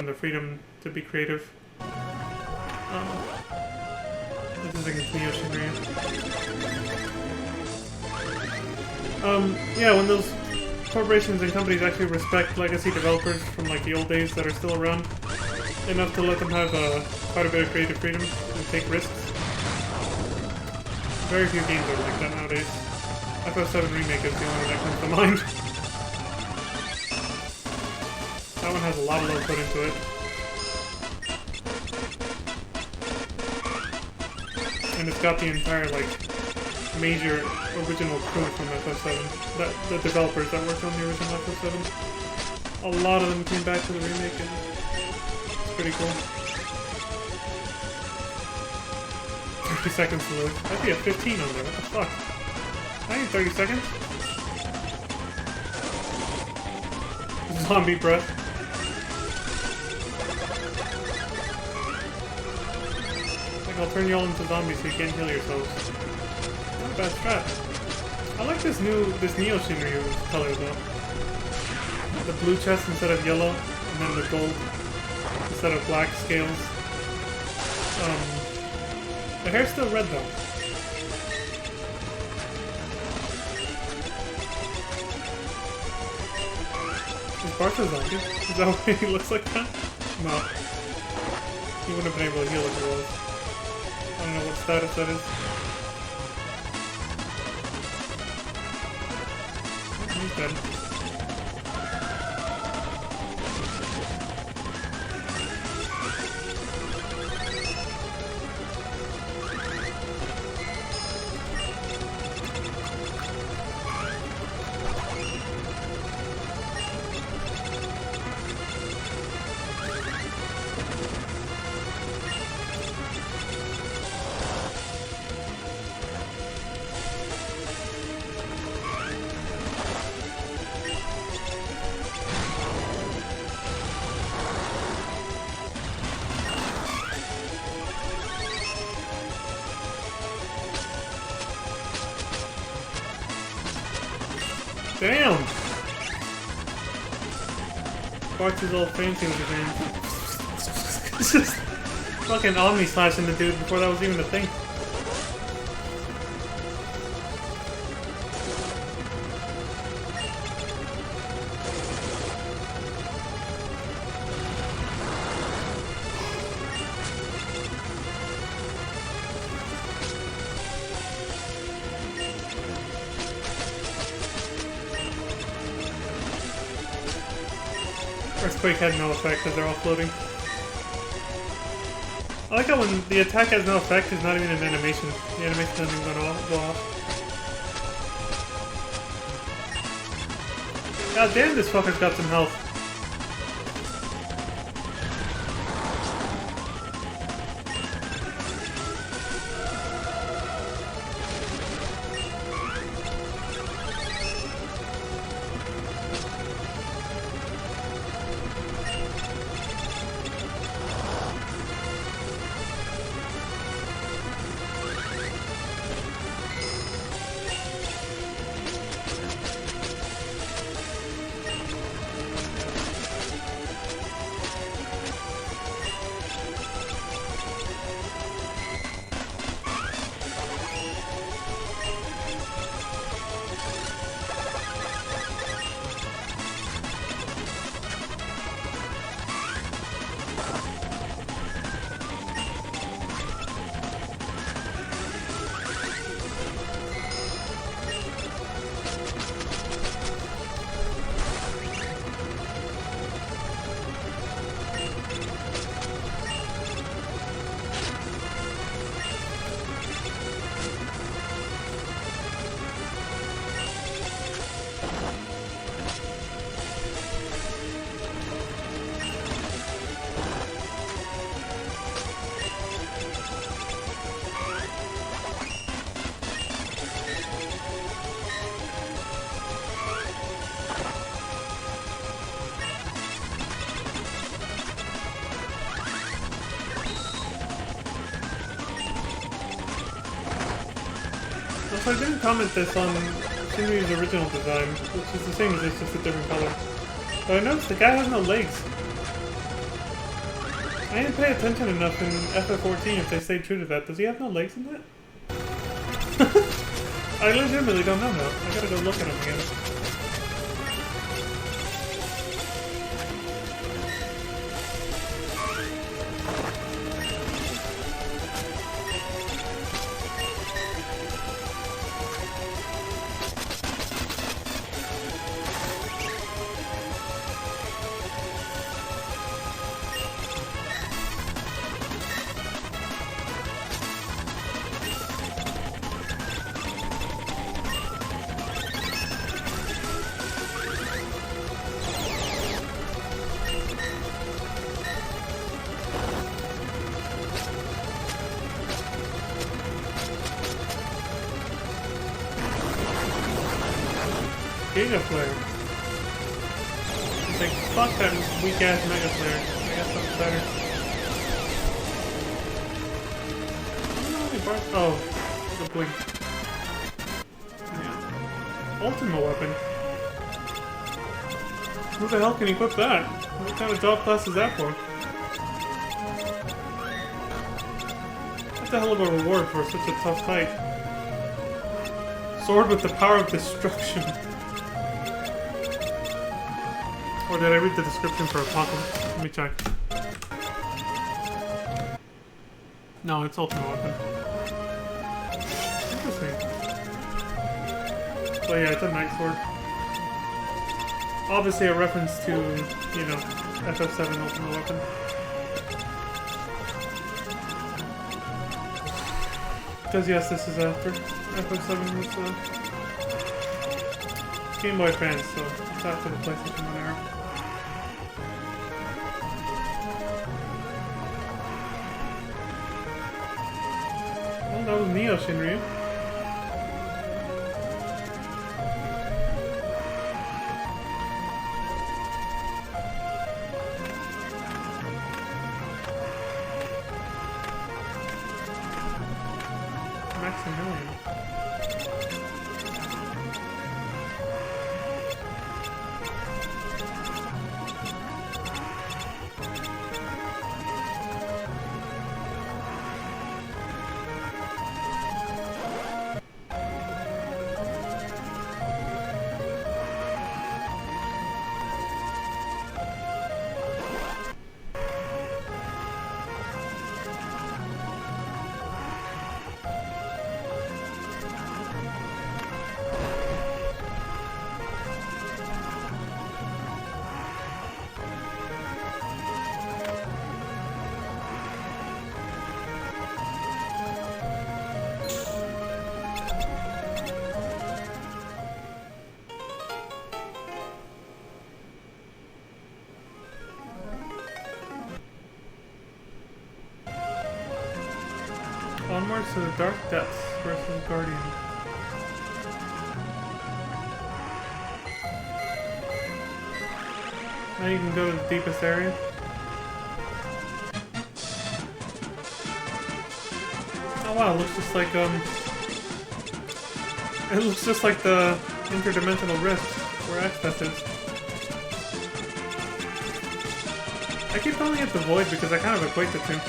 the freedom to be creative. This is against Neo Shinryu. Yeah, when those corporations and companies actually respect legacy developers from like the old days that are still around enough to let them have quite a bit of creative freedom and take risks. Very few games are like that nowadays. FF7 Remake is the only one that comes to mind. That one has a lot of love put into it. And it's got the entire, like, major original crew from FF7. The developers that worked on the original FF7. A lot of them came back to the remake, and it's pretty cool. 30 seconds to live. I'd be at 15 on there, what the fuck? I need 30 seconds. Zombie breath. Like, I'll turn y'all into zombies so you can't heal yourselves. Not a bad strat. I like this Neo Shinryu color though. The blue chest instead of yellow, and then the gold instead of black scales. The hair's still red though. Is Bartha a zombie? Is that why he looks like that? No. He wouldn't have been able to heal if he was. I don't know what status that is. He's dead. Damn! Bart's is all fancy with his hands. Just fucking Omni slashing the dude before that was even a thing. Earthquake had no effect because they're all floating. I like how when the attack has no effect, it's not even an animation. The animation doesn't even go off. God damn, this fucker's got some health. So I didn't comment this on Shinryu's original design, which is the same as this, just a different color. But I noticed the guy has no legs. I didn't pay attention enough in FF14 if they stay true to that. Does he have no legs in that? I legitimately don't know now. I gotta go look at him again. Giga Flare. It's like, fuck that weak ass Mega Flare. I got something better. Oh, the blink. Yeah. Ultimate weapon. Who the hell can equip that? What kind of job class is that for? That's a hell of a reward for such a tough fight. Sword with the power of destruction. Or did I read the description for Apocalypse? Let me check. No, it's Ultimate Weapon. Interesting. So yeah, it's a Night Sword. Obviously a reference to, you know, FF7 Ultimate Weapon. Because yes, this is after FF7 was Game Boy Advance, so it's after the PlayStation 1 era. Well, that was Neo Shinryu. Maximilian. Onwards to the Dark Depths versus Guardian. Now you can go to the deepest area. Oh wow, it looks just like it looks just like the interdimensional rift where Access is. I keep calling it the Void because I kind of equate the two.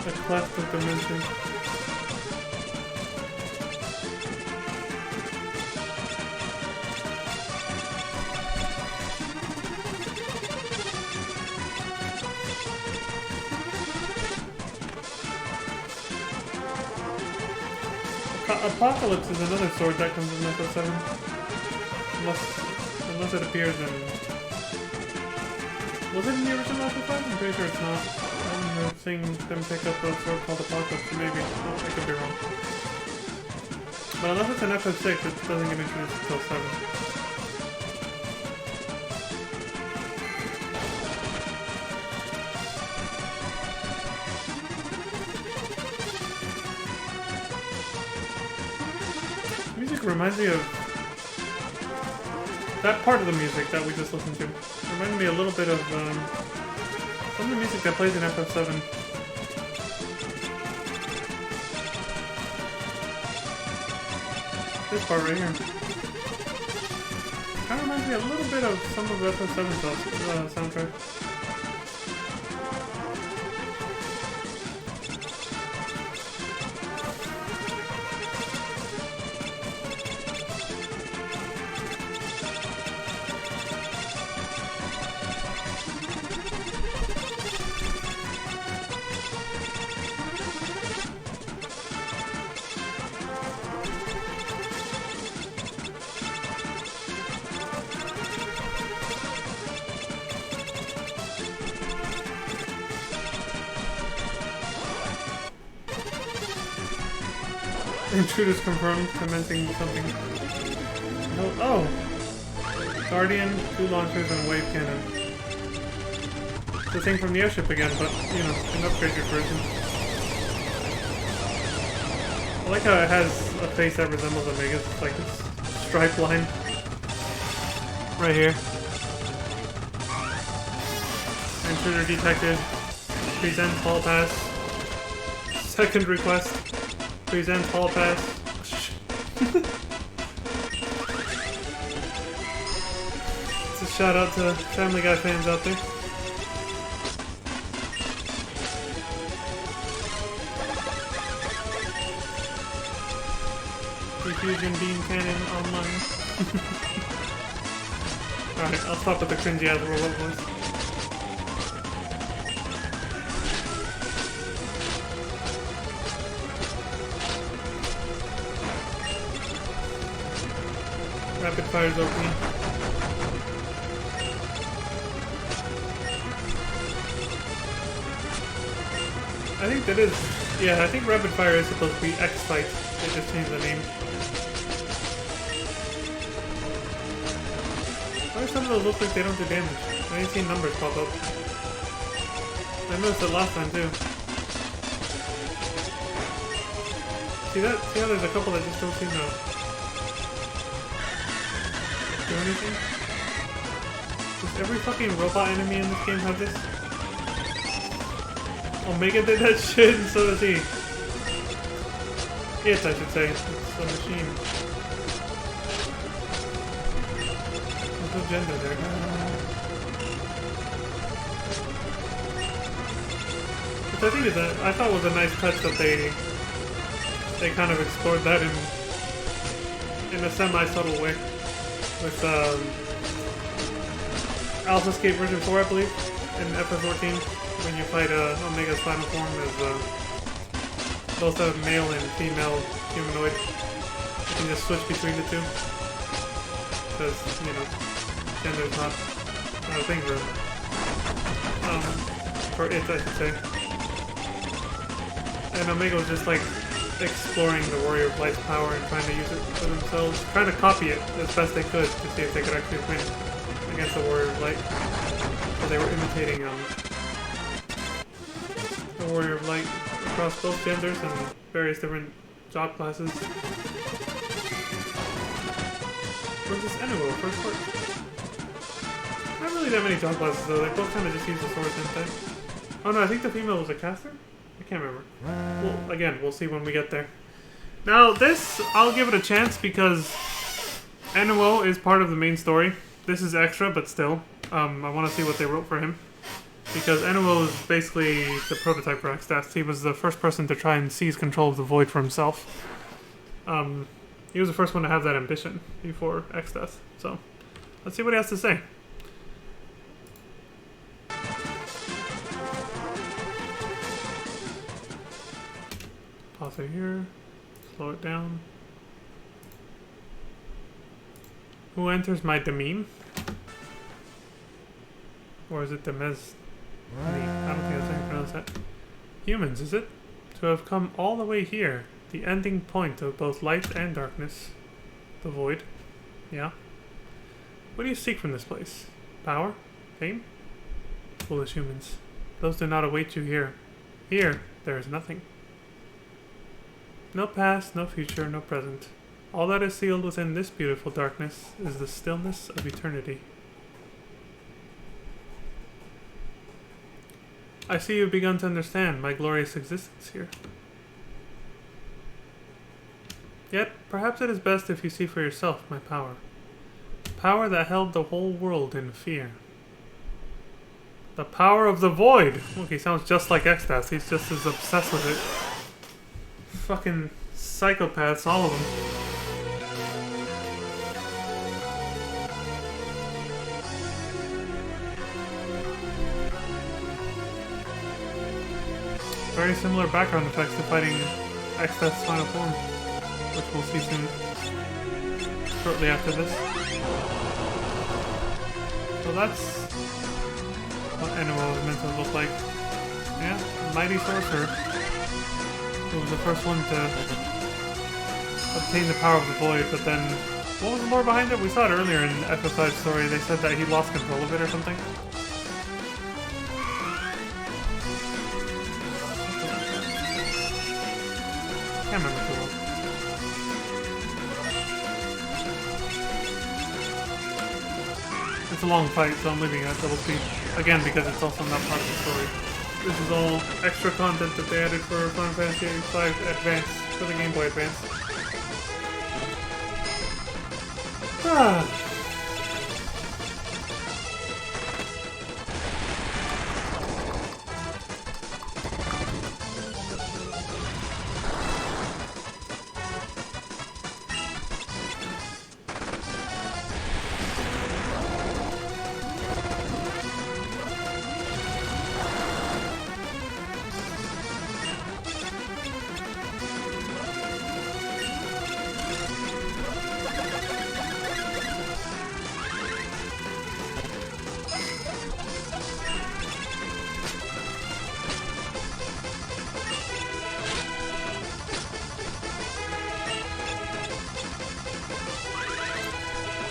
The cleft of dimension. Apocalypse is another sword that comes in FF7. Unless it appears in... Was it in the original FF5? I'm pretty sure it's not. I remember seeing them pick up a sword called Apocalypse, maybe. Oh, I could be wrong. But unless it's in FF6, it doesn't get introduced until 7. Music reminds me of that part of the music that we just listened to. Reminded me a little bit of some of the music that plays in FF7. This part right here. Kind of reminds me a little bit of some of the FF7 soundtrack. Intruders confirmed, commencing something. No, oh! Guardian, 2 launchers, and a wave cannon. It's the thing from the airship again, but, you know, an upgraded version. I like how it has a face that resembles Omega's. It's like this stripe line. Right here. Intruder detected. Present hall pass. Second request. Present hall pass. It's a shout out to Family Guy fans out there. Diffusion beam cannon online. Alright, I'll stop with the cringy ass roll-up voice. Rapid fire's opening. I think that is... Yeah, I think rapid fire is supposed to be X-Fight. They just changed the name. Why do some of those look like they don't do damage? I ain't seen numbers pop up. I noticed it last time too. See that? See how there's a couple that just don't seem to do anything? Does every fucking robot enemy in this game have this? Omega did that shit, and so does he. It, I should say. It's a machine. There's no gender there. Which I think is I thought was a nice touch that they kind of explored that in a semi-subtle way. With Alpha Escape version 4, I believe, in FF14, when you fight Omega's final form as both a male and female humanoid. You can just switch between the two. Because, you know, gender's not a thing for it, I should say. And Omega was just like exploring the Warrior of Light's power and trying to use it for themselves, trying to copy it as best they could to see if they could actually win against the Warrior of Light. So they were imitating the Warrior of Light across both genders and various different job classes. Where's this Enuo? First part? Not really that many job classes though, they both kind of just use the swords, didn't they? Oh no, I think the female was a caster? I can't remember. Well, again, we'll see when we get there. Now, this, I'll give it a chance because Enuo is part of the main story. This is extra, but still. I want to see what they wrote for him. Because Enuo is basically the prototype for Extas. He was the first person to try and seize control of the Void for himself. He was the first one to have that ambition before Extas. So, let's see what he has to say. Pause it here. Slow it down. Who enters my demesne? Or is it Demes? I don't think that's how you pronounce that. Humans, is it? To have come all the way here. The ending point of both light and darkness. The void. Yeah. What do you seek from this place? Power? Fame? Foolish humans. Those do not await you here. Here, there is nothing. No past, no future, no present. All that is sealed within this beautiful darkness is the stillness of eternity. I see you've begun to understand my glorious existence here. Yet, perhaps it is best if you see for yourself my power. Power that held the whole world in fear. The power of the void! Look, he sounds just like Extas. He's just as obsessed with it. Fucking psychopaths, all of them. Very similar background effects to fighting Extas' final form, which we'll see soon. Shortly after this. So that's what Enema was meant to look like. Yeah, Mighty Sorcerer, who was the first one to obtain the power of the void, but then, what was the lore behind it? We saw it earlier in FF5's story. They said that he lost control of it or something. Can't remember too well. It's a long fight, so I'm leaving it at double speed. Again, because it's also not part of the story. This is all extra content that they added for Final Fantasy V Advance, for the Game Boy Advance. Ah.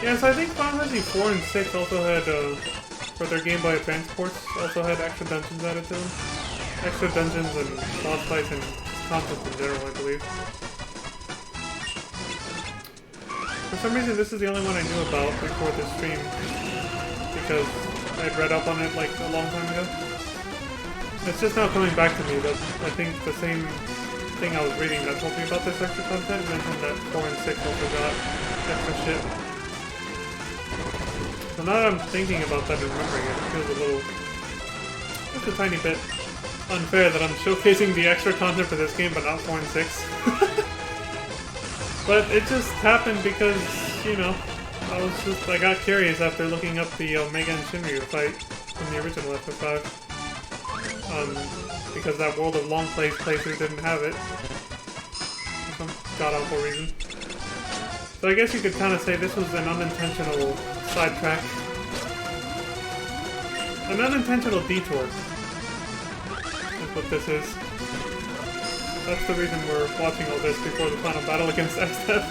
Yeah, so I think Final Fantasy 4 and 6 also had, for their Game Boy Advance ports, also had extra dungeons added to them. Extra dungeons and boss fights and content in general, I believe. For some reason, this is the only one I knew about before this stream, because I'd read up on it like a long time ago. It's just now coming back to me that I think the same thing I was reading that told me about this extra content mentioned that 4 and 6 also got extra shit. So now that I'm thinking about that and remembering it, it feels a little, just a tiny bit unfair that I'm showcasing the extra content for this game but not 4 and 6. But it just happened because, you know, I got curious after looking up the Omega and Shinryu fight from the original FF5. Because that World of Long Plays playthrough didn't have it. For some god-awful reason. So I guess you could kind of say this was an unintentional sidetrack. An unintentional detour is what this is. That's the reason we're watching all this before the final battle against Exdeath.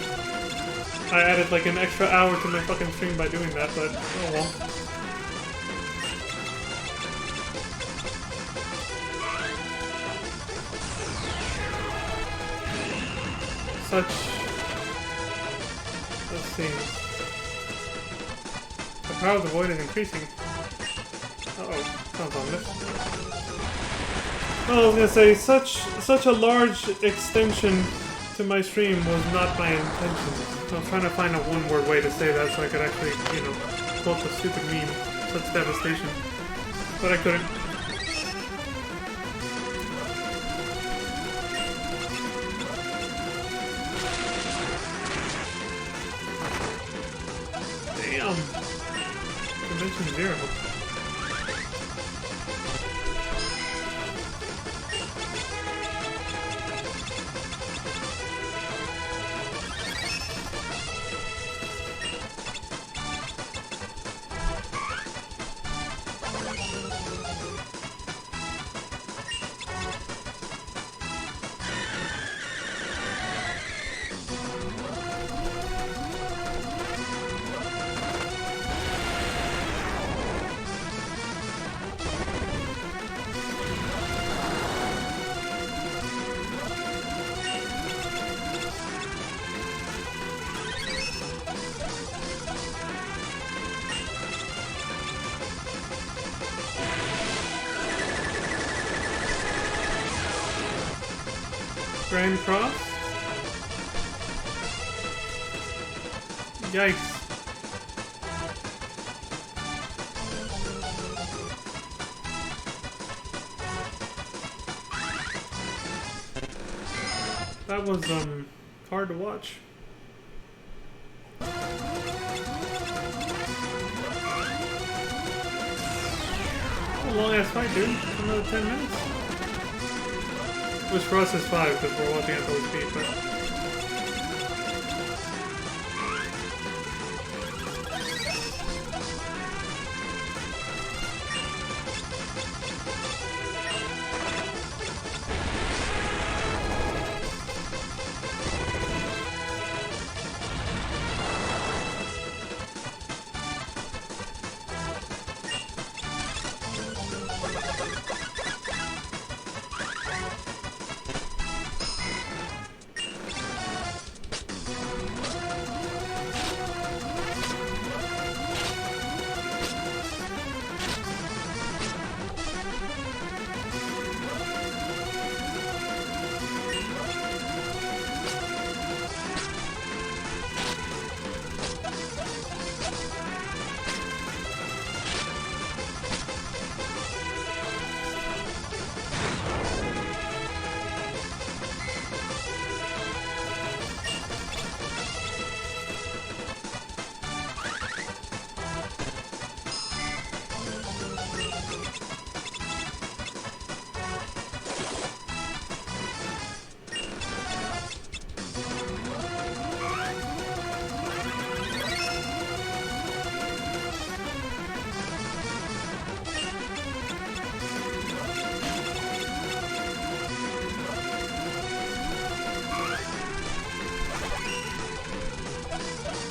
I added like an extra hour to my fucking stream by doing that, but oh well. Let's see. The power of the void is increasing. Uh-oh, sounds ominous. Well, I was gonna say, such a large extension to my stream was not my intention. I was trying to find a one-word way to say that so I could actually, you know, quote the stupid meme. Such devastation. But I couldn't. Dimension 0. Grand Cross? Yikes. That was, hard to watch. A long ass fight, dude. Another 10 minutes. Which for us is 5 because we're watching at full speed, but.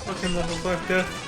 Fucking level 5 death.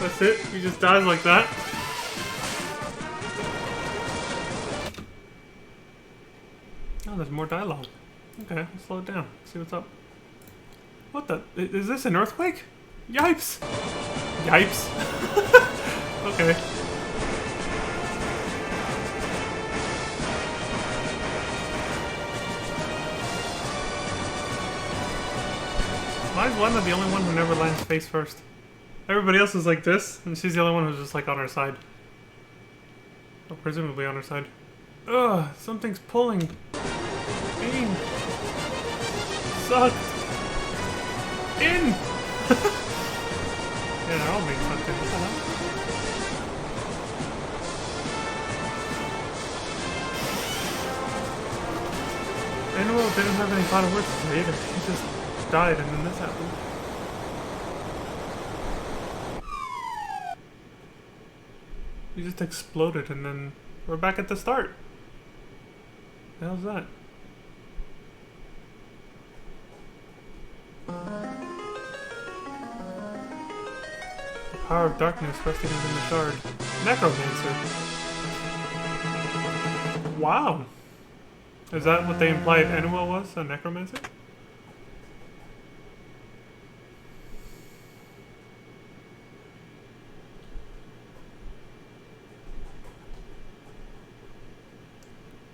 That's it? He just dies like that? Oh, there's more dialogue. Okay, let's slow it down. See what's up. What the? Is this an earthquake? Yipes! Yipes. Okay. Why is Wanda the only one who never lands face first? Everybody else is like this, and she's the only one who's just like on her side. Well, presumably on her side. Ugh, something's pulling. In. Sucked. In! Yeah, they're all being sucked in. What the hell? have any final words to say either. He just died and then this happened. We just exploded and then we're back at the start. The hell's that? The power of darkness resting within the shard. Necromancer. Wow. Is that what they implied Enua was? A necromancer?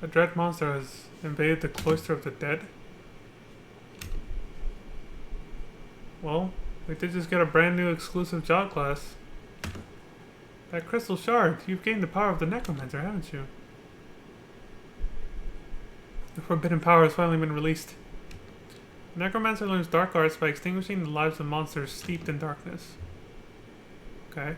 A dread monster has invaded the cloister of the dead? Well, we did just get a brand new exclusive job class. That crystal shard, you've gained the power of the necromancer, haven't you? The forbidden power has finally been released. The necromancer learns dark arts by extinguishing the lives of monsters steeped in darkness. Okay.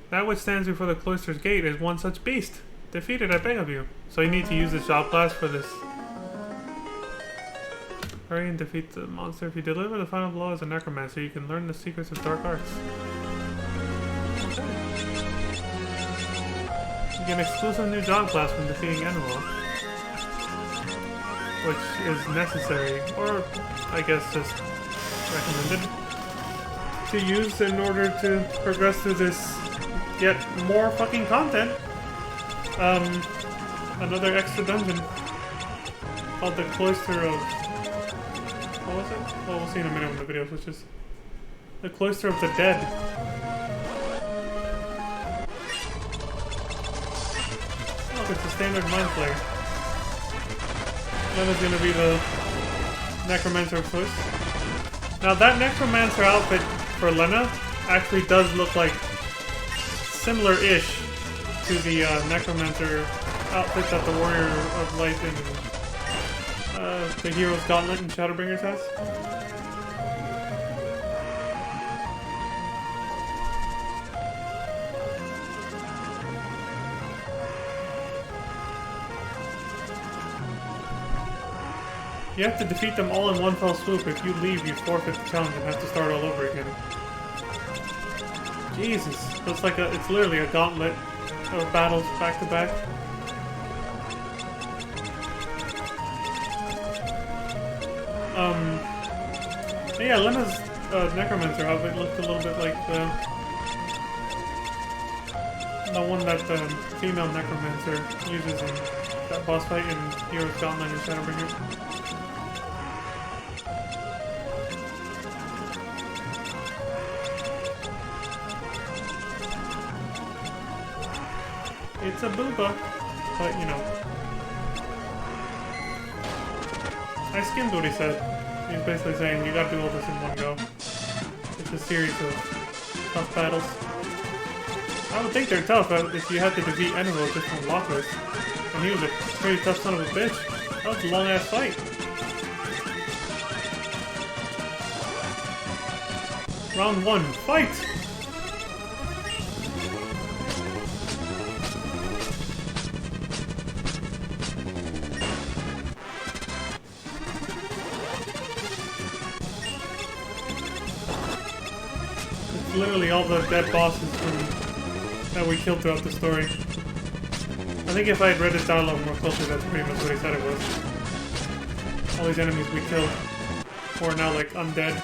That which stands before the cloister's gate is one such beast. Defeat it, I beg of you. So you need to use this job class for this. Hurry and defeat the monster. If you deliver the final blow as a necromancer, you can learn the secrets of dark arts. Okay. You get an exclusive new job class from defeating Enua, which is necessary, or I guess just recommended, to use in order to progress through this yet more fucking content. Another extra dungeon called the Cloister of... what was it? Well, we'll see in a minute when the video switches. The Cloister of the Dead. Look, it's a standard Mind Flayer. Lena's gonna be the Necromancer of choice. Now that Necromancer outfit for Lena actually does look like similar-ish to the Necromancer outfit that the Warrior of Light and the Hero's Gauntlet and Shadowbringers has. You have to defeat them all in one fell swoop. If you leave, you forfeit the challenge and have to start all over again. Jesus, so it's literally a gauntlet of battles back to back. Yeah, Lena's Necromancer outfit looked a little bit like the one that the female Necromancer uses in that boss fight in Hero's Gauntlet and Shadowbringers. It's a booba, but you know. I skimmed what he said. He's basically saying you gotta do all this in one go. It's a series of tough battles. I would think they're tough if you had to defeat Enua just to unlock this. And he was a pretty tough son of a bitch. That was a long ass fight. Round 1, fight! Literally all the dead bosses that we killed throughout the story. I think if I had read his dialogue more closely, that's pretty much what he said it was. All these enemies we killed who are now like undead.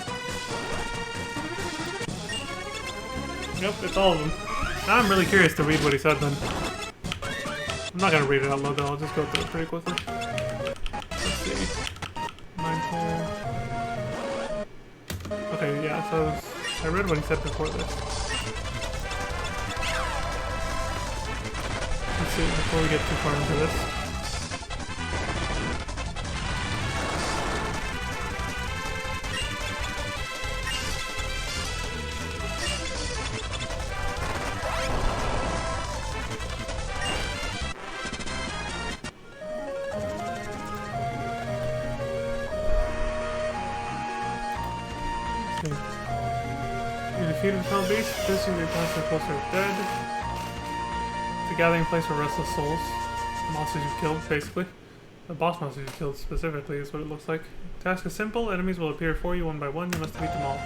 Yep, it's all of them. Now I'm really curious to read what he said then. I'm not gonna read it out loud though, I'll just go through it pretty quickly. Let's see. Mind Flayer. Okay, yeah, so I read what he said before this. Let's see, before we get too far into this. Defeated Town Beast, this you may pass the Cloister of Dead. It's a gathering place for restless souls. Monsters you've killed, basically. The boss monsters you killed specifically is what it looks like. Task is simple. Enemies will appear for you one by one. You must defeat them all.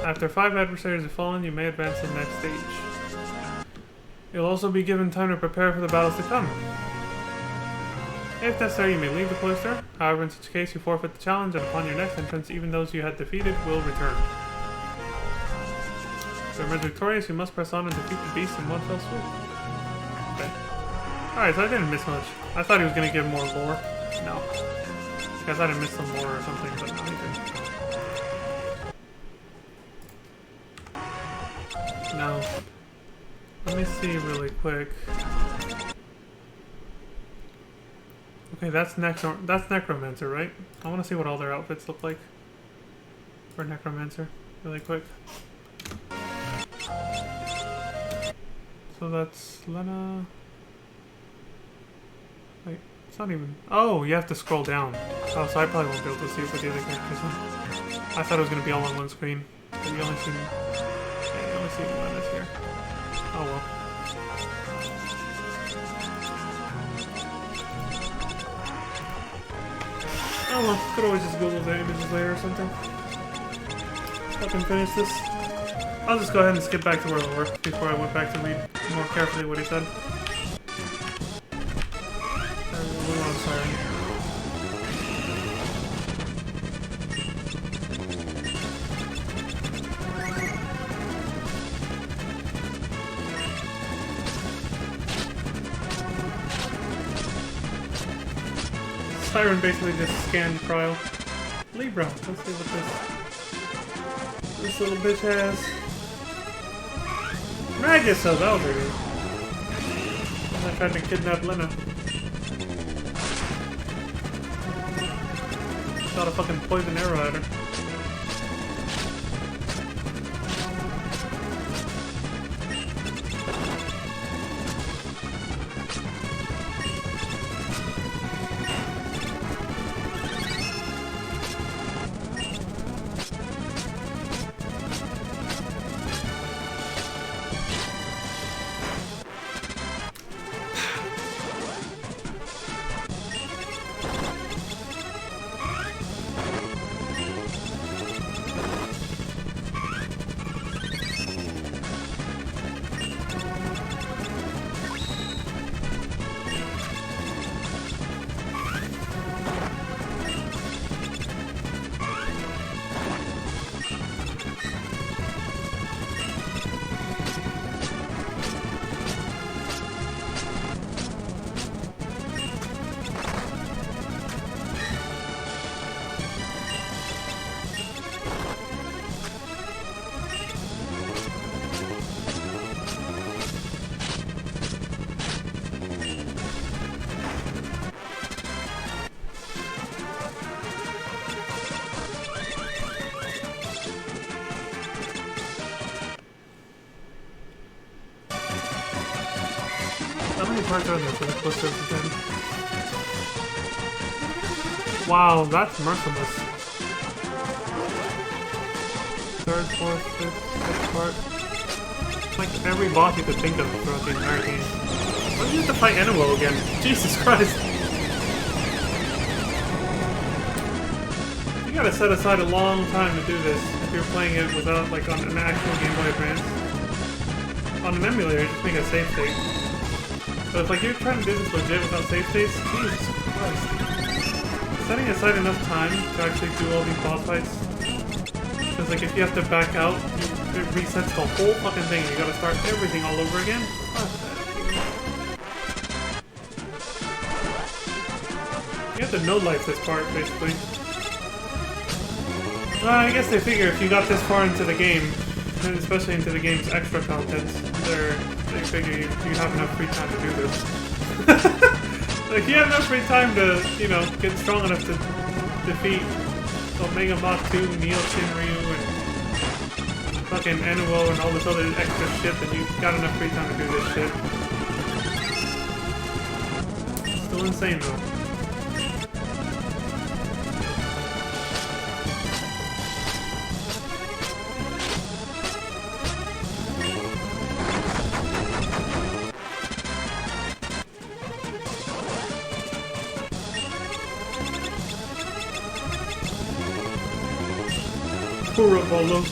After 5 adversaries have fallen, you may advance to the next stage. You'll also be given time to prepare for the battles to come. If necessary, you may leave the cloister. However, in such a case, you forfeit the challenge, and upon your next entrance, even those you had defeated will return. To emerge victorious, you must press on and defeat the beast in one fell swoop. Okay. Alright, so I didn't miss much. I thought he was going to give more lore. No. I thought I missed some lore or something, but no, he didn't. Now, let me see really quick. Okay, that's Necromancer, right? I want to see what all their outfits look like for Necromancer, really quick. So that's Lena. Wait, it's not even. Oh, you have to scroll down. Oh, so I probably won't be able to see what the other characters are. I thought it was going to be all on one screen, but you only see. Yeah, you only see Lena's here. Oh well. Oh well, could always just Google the images later or something. I can finish this. I'll just go ahead and skip back to where we were before I went back to read more carefully what he said. Move on, sorry. Siren basically just scanned Cryo. Libra, let's see what this little bitch has. Magus, so that was her name. I tried to kidnap Lena. Shot a fucking poison arrow at her. Parts are there for the cluster of the 10? Wow, that's merciless. Third, fourth, fifth, sixth part. It's like every boss you could think of throughout the entire game. Why do you have to fight Enuo again? Jesus Christ! You gotta set aside a long time to do this if you're playing it without, like, on an actual Game Boy Advance. On an emulator, just make a save state. But if like you're trying to do this legit without save states, Jesus Christ. Setting aside enough time to actually do all these boss fights. Because like if you have to back out, it resets the whole fucking thing and you gotta start everything all over again. Fuck that. You have to no-life this part, basically. Well, I guess they figure if you got this far into the game, and especially into the game's extra content, they figure you have enough free time to do this. Like, you have enough free time to, you know, get strong enough to defeat Omega Moth 2, Neo Shinryu, and fucking Enuo, and all this other extra shit, then you got enough free time to do this shit. Still insane, though. Puro bolos.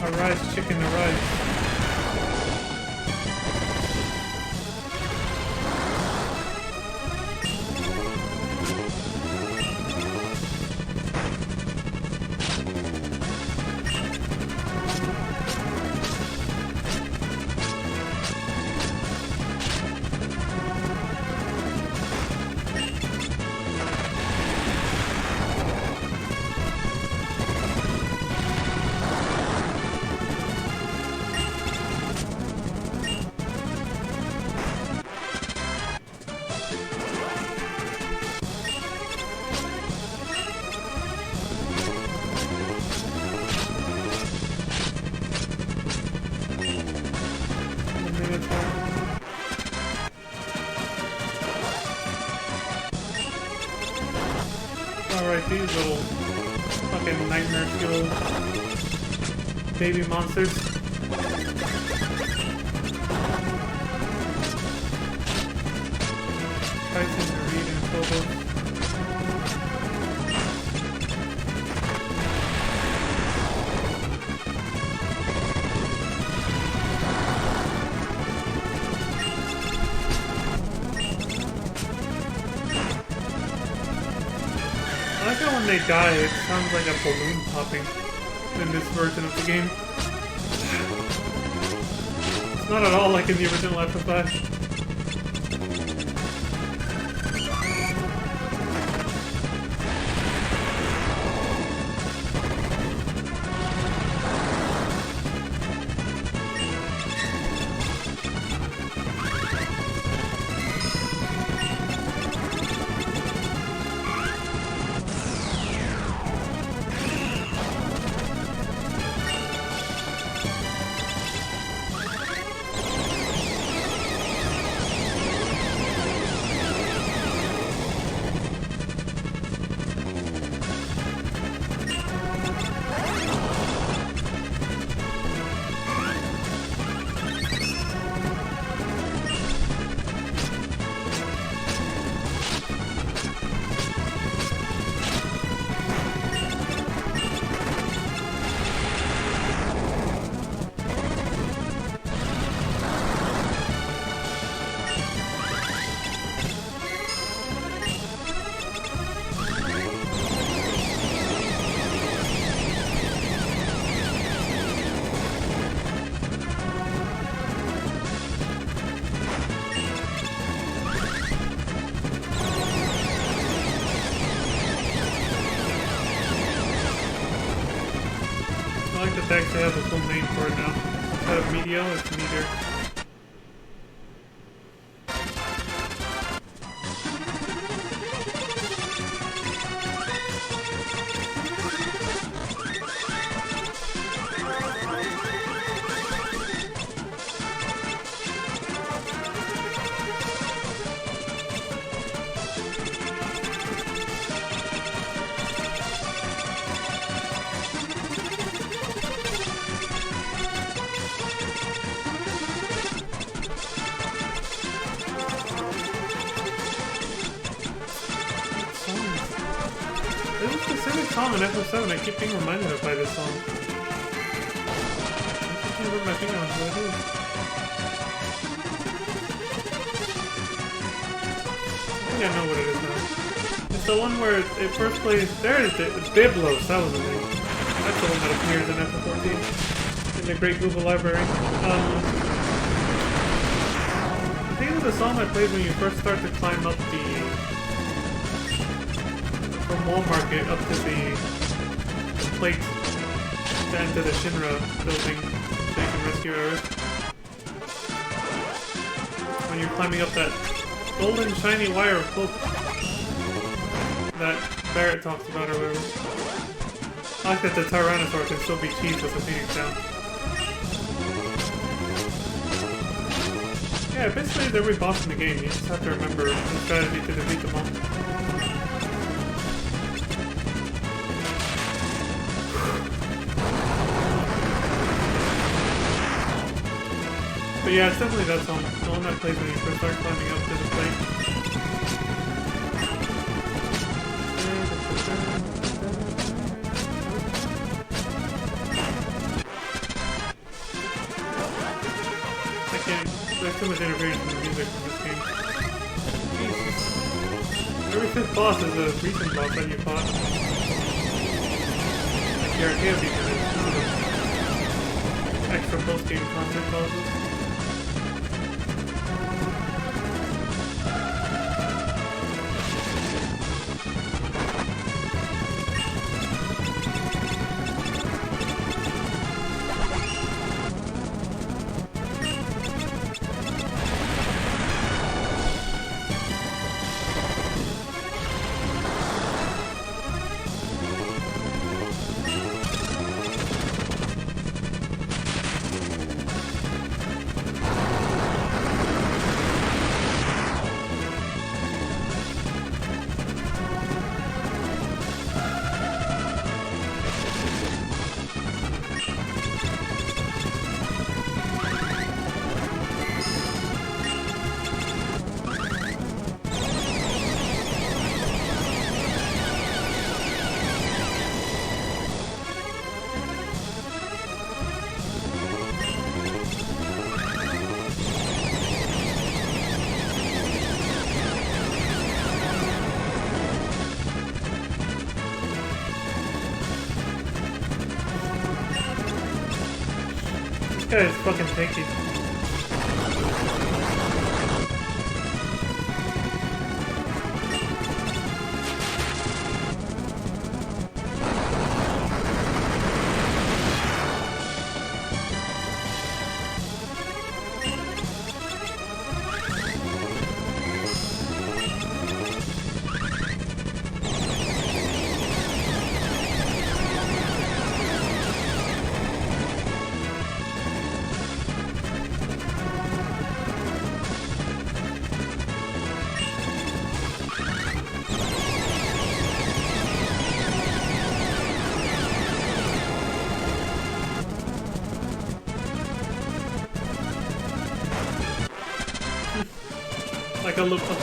Arise, chicken, arise. Alright, these little fucking nightmare fuel baby monsters. Titan, Reed, and Phobos. I like how when they die, it sounds like a balloon popping in this version of the game. It's not at all like in the original FF5. I like that they actually have a full name for it now. Instead of Meteor, it's Meteor. There's a specific song in FF7 I keep being reminded of by this song. I can't put my finger on what it is. I think I know what it is now. It's the one where it first plays... There it is, Biblos, that was the name. That's the one that appears in FF14. In the Great Google Library. I think it's the song that plays when you first start to climb up the... from Wall Market up to the plate to enter the Shinra building so you can rescue Aerith. When you're climbing up that golden shiny wire of hope that Barrett talks about or whatever. I like that the Tyrannosaur can still be cheesed with the Phoenix down. Yeah, basically it's every boss in the game. You just have to remember the strategy to defeat them all. But yeah, it's definitely that song. The one that plays when you first start climbing up to the plate. I can't. There's too much interference from the music from this game. Jesus. Every fifth boss is a recent boss that you fought. Like the arcade beacon is one of the extra post-game content bosses. This guy is fucking tanky.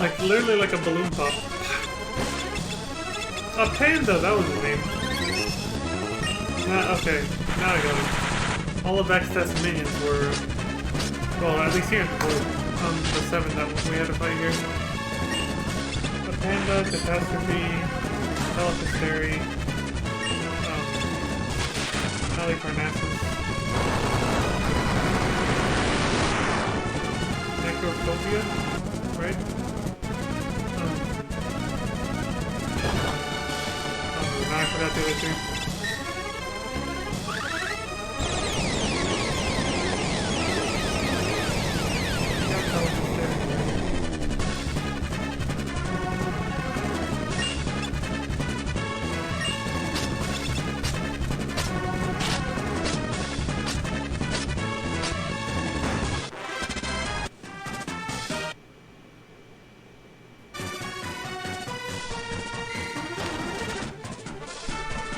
Like literally like a balloon pop. A panda, that was his name. Okay, now I got it. All of X-Test minions were, well, at least here in the 7 that we had to fight here. A panda, catastrophe, Telephystery, Halicarnassus, Necrophobia, right? Now I forgot the other two.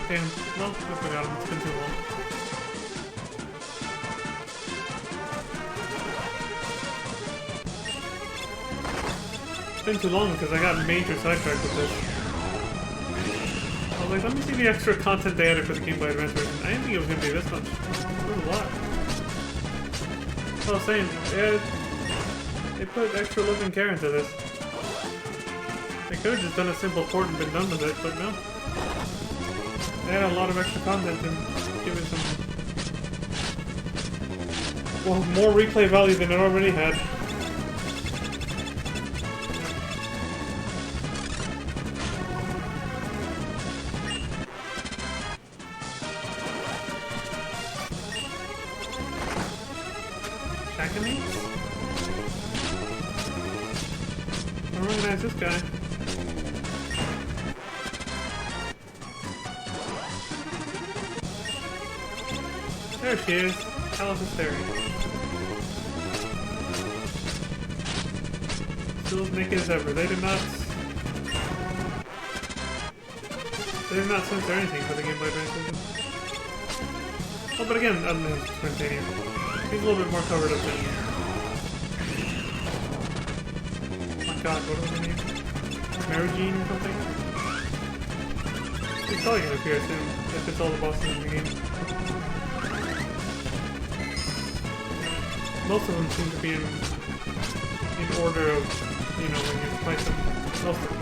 Damn, no, I forgot him. It's been too long. It's been too long because I got major sidetracked with this. I was like, let me see the extra content they added for the Game Boy Advance version. I didn't think it was going to be this much. It was a lot. I was saying, they put extra love and care into this. They could have just done a simple port and been done with it, but no. They had a lot of extra content and given some, well, more replay value than it already had. Shakamates? I don't recognize this guy. There she is. Telephystery. Still as naked as ever. They did not censor anything for the Game Boy Advance version. Oh, but again, it's Twintania. He's a little bit more covered up than... Oh my god, what was her name? Mary Jean or something? She's probably gonna appear soon, if it's all the bosses in the game. Most of them seem to be in order of, you know, when you fight them. Most of them.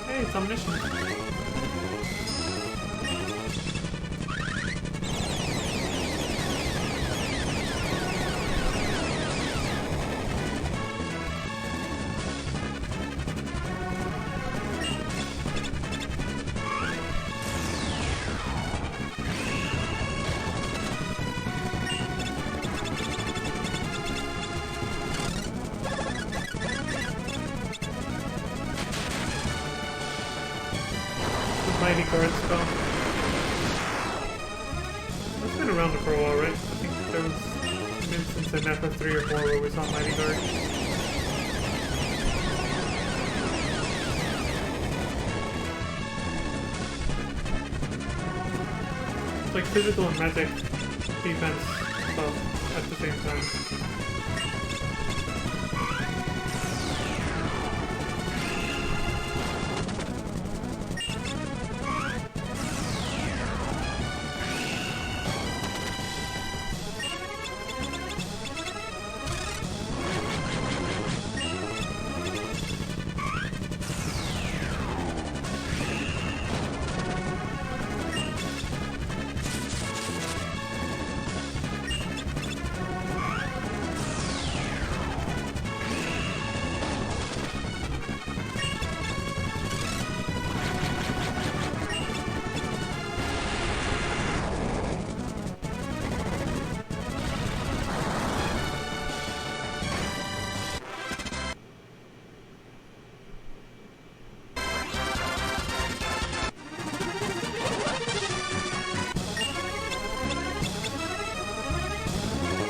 Hey, it's Omniscient. Mighty Guard spell. That's been around for a while, right? I think there was an instance in FF3 or 4 where we saw Mighty Guard. It's like physical and magic defense buff at the same time.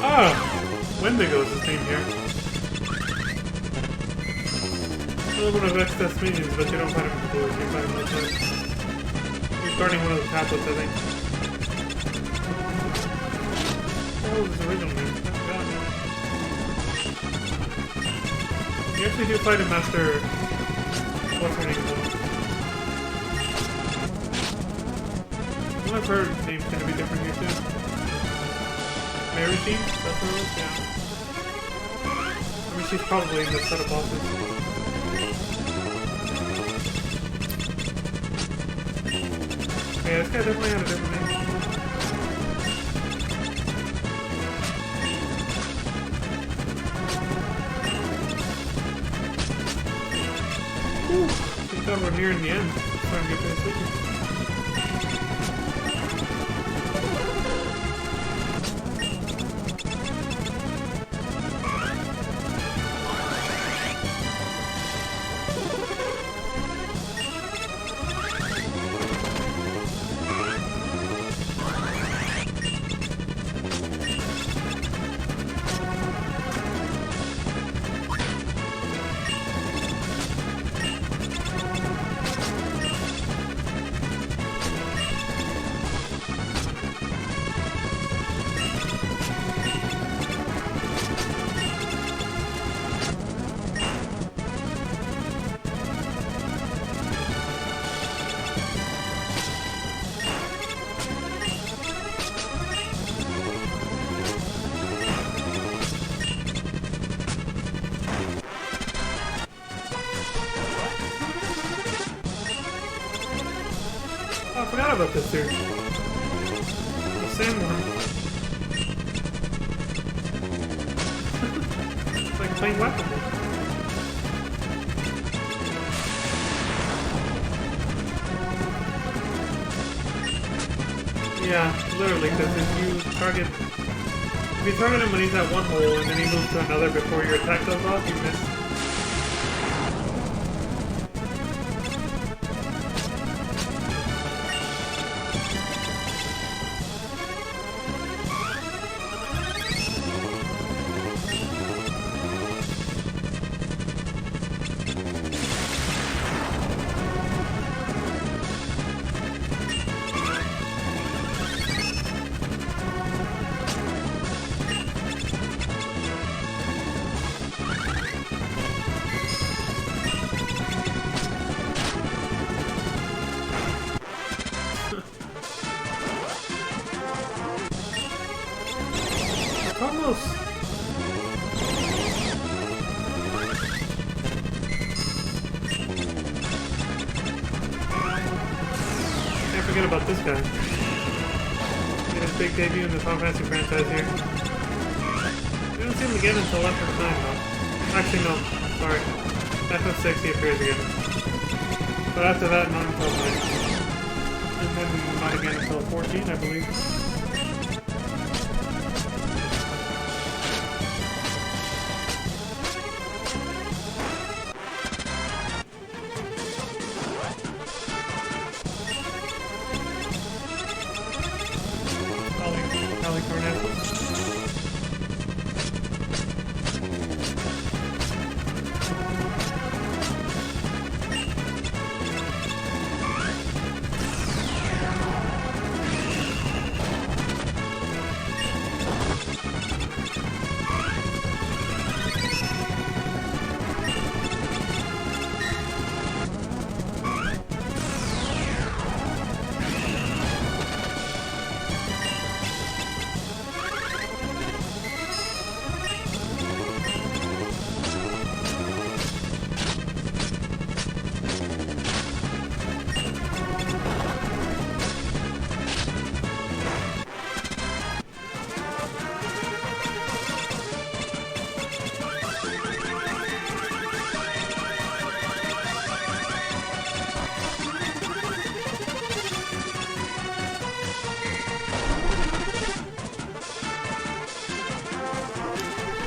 Ah! Wendigo's his name here. A little bit of excess minions, but you don't fight him in the blue, you fight him outside. You're starting one of the tablets, I think. What was his original name? I forgot. You actually do fight him after... What's her name though? One of her names gonna be different here too. Mary Jean? That's her name? Yeah. I mean, she's probably in the set of bosses. Yeah, this guy definitely had a different name. Ooh, thank God we're nearing the end. Starting to get pretty sleepy. forgot about this dude. The same one. It's like playing Whack-A-Mole. Yeah, literally, because if you target him when he's at one hole and then he moves to another before your attack goes off, you miss. Almost. Can't forget about this guy. Made his big debut in the Final Fantasy franchise here. We don't see him again until FF9 though. Actually no, sorry. FF6 he appears again. But after that, not until 9. And then not again until 14, I believe.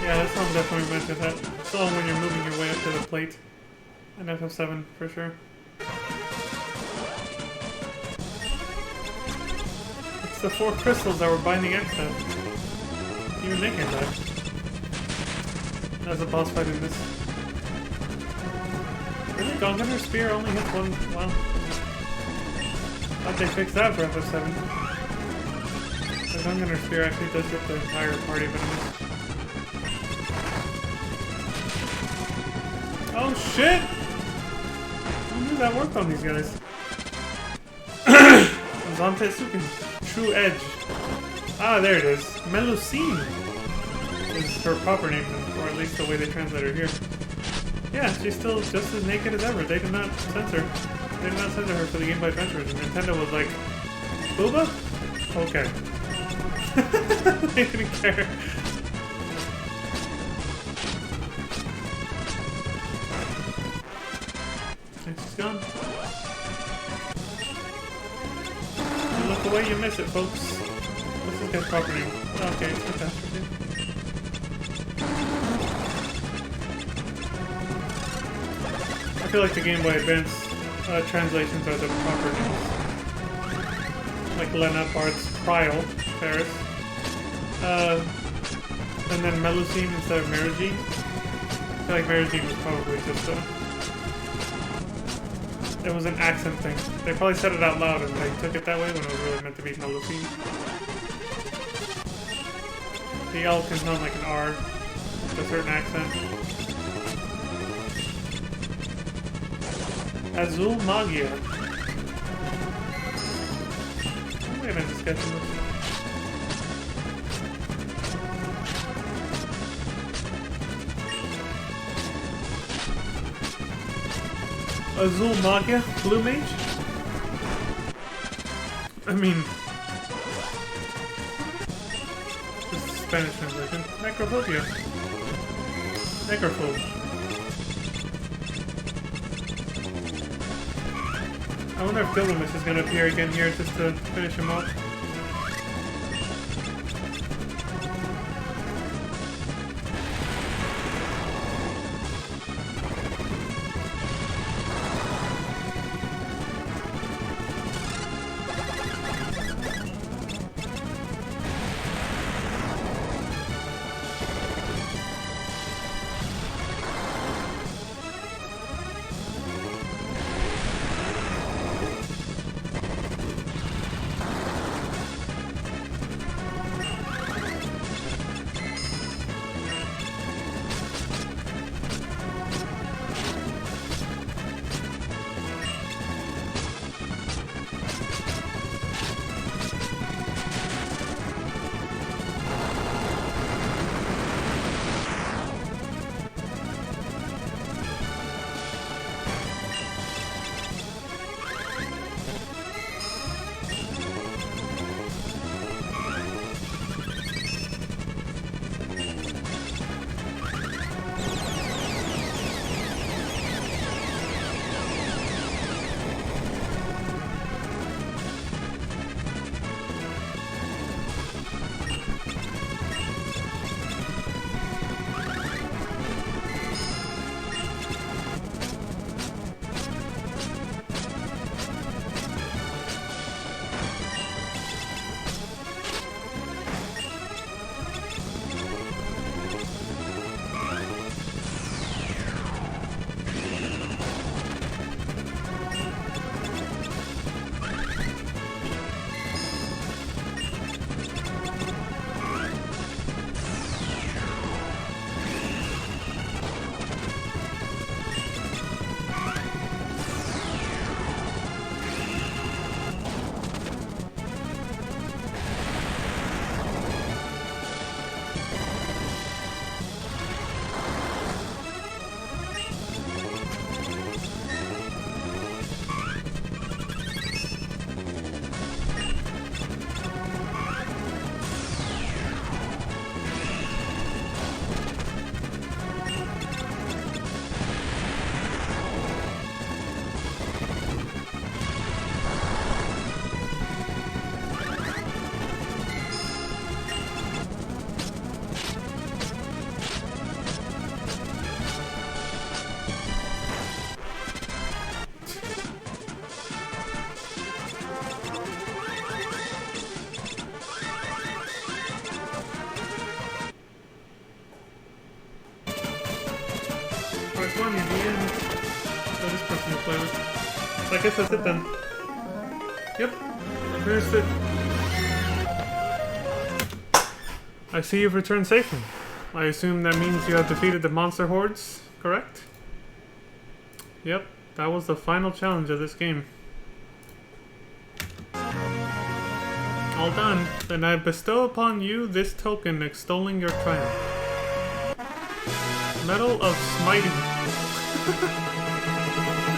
Yeah, that song definitely reminds me of that song when you're moving your way up to the plate. In FF7, for sure. It's the 4 crystals that were binding Exet. Even they came back. As a boss fight in this. Really? Gongunner Spear only hits one? Wow. Thought they fixed that for FF7. The Gongunner Spear actually does hit the entire party of enemies. Oh shit! Who knew that worked on these guys? Zantetsuken, True Edge. Ah, there it is. Melusine is her proper name, or at least the way they translate her here. Yeah, she's still just as naked as ever. They did not censor. They did not censor her for the Game Boy Advance version. Nintendo was like, Booba? Okay. They didn't care. She's gone. You look away, you miss it, folks. What's this guy's proper name? Oh, okay, it's Catastrophe. I feel like the Game Boy Advance translations are the proper names. Like Lena, Bart's Cryo, Ferris. And then Melusine instead of Melusine. I feel like Melusine was probably just it was an accent thing. They probably said it out loud and they took it that way when it was really meant to be Melusine. The L can sound like an R with a certain accent. Azul Magia. Wait a minute, just get this. Azul Magia? Blue Mage? I mean, this is Spanish translation. Necrophobia. Necrophobe. I wonder if Dilumus is gonna appear again here just to finish him off. Part 1, the end. Oh, this person will play with. So I guess that's it then. Yep. There's it. I see you've returned safely. I assume that means you have defeated the monster hordes, correct? Yep, that was the final challenge of this game. All done. Then I bestow upon you this token extolling your triumph. Medal of Smiting.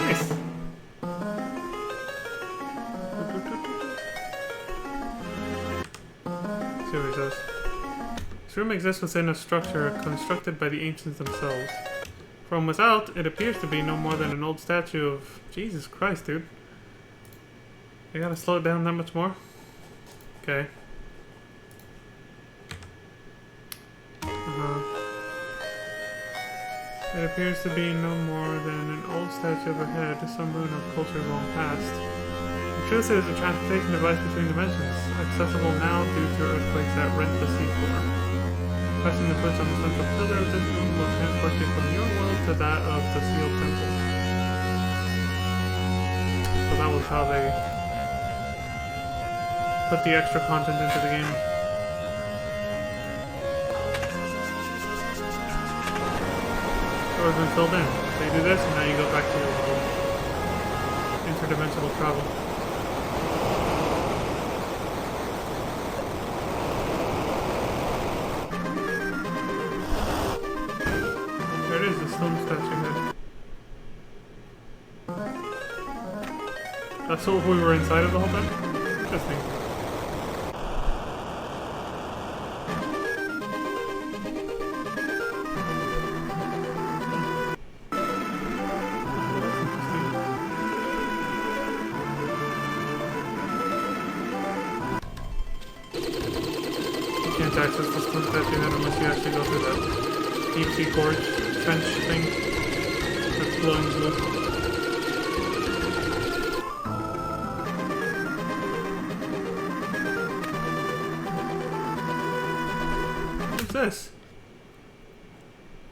Nice. See what he says. This room exists within a structure constructed by the ancients themselves. From without, it appears to be no more than an old statue of... Jesus Christ, dude. I gotta slow it down that much more? Okay. It appears to be no more than an old statue of a head, some ruin of culture long past. The truth is a transportation device between dimensions, accessible now due to earthquakes that rent the seafloor. Pressing the switch on the central pillar of this room will transport you from your world to that of the sealed temple. So that was how they put the extra content into the game. Door's been filled in. So you do this, and now you go back to your world. Interdimensional travel. There it is, the stone statue head. That's what we were inside of the whole time? Interesting. Can't access the stone statue head unless you actually go through that deep sea gorge trench thing that's glowing blue. What's this?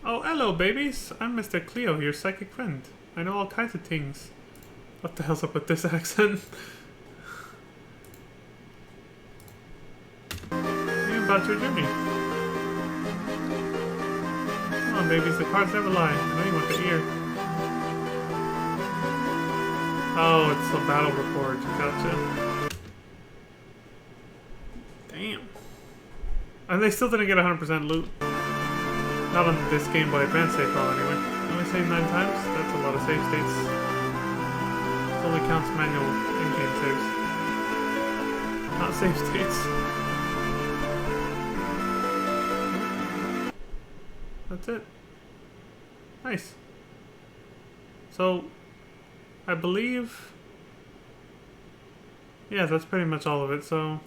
Oh, hello, babies! I'm Mr. Cleo, your psychic friend. I know all kinds of things. What the hell's up with this accent? About your journey. Come on, babies, the cards never lie. I know you want to hear. Oh, it's a battle report. Gotcha. Damn. And they still didn't get 100% loot. Not on this Game Boy Advance save file, anyway. Only save 9 times? That's a lot of save states. It only counts manual in-game saves. Not save states. That's it. Nice. So, I believe... yeah, that's pretty much all of it, so...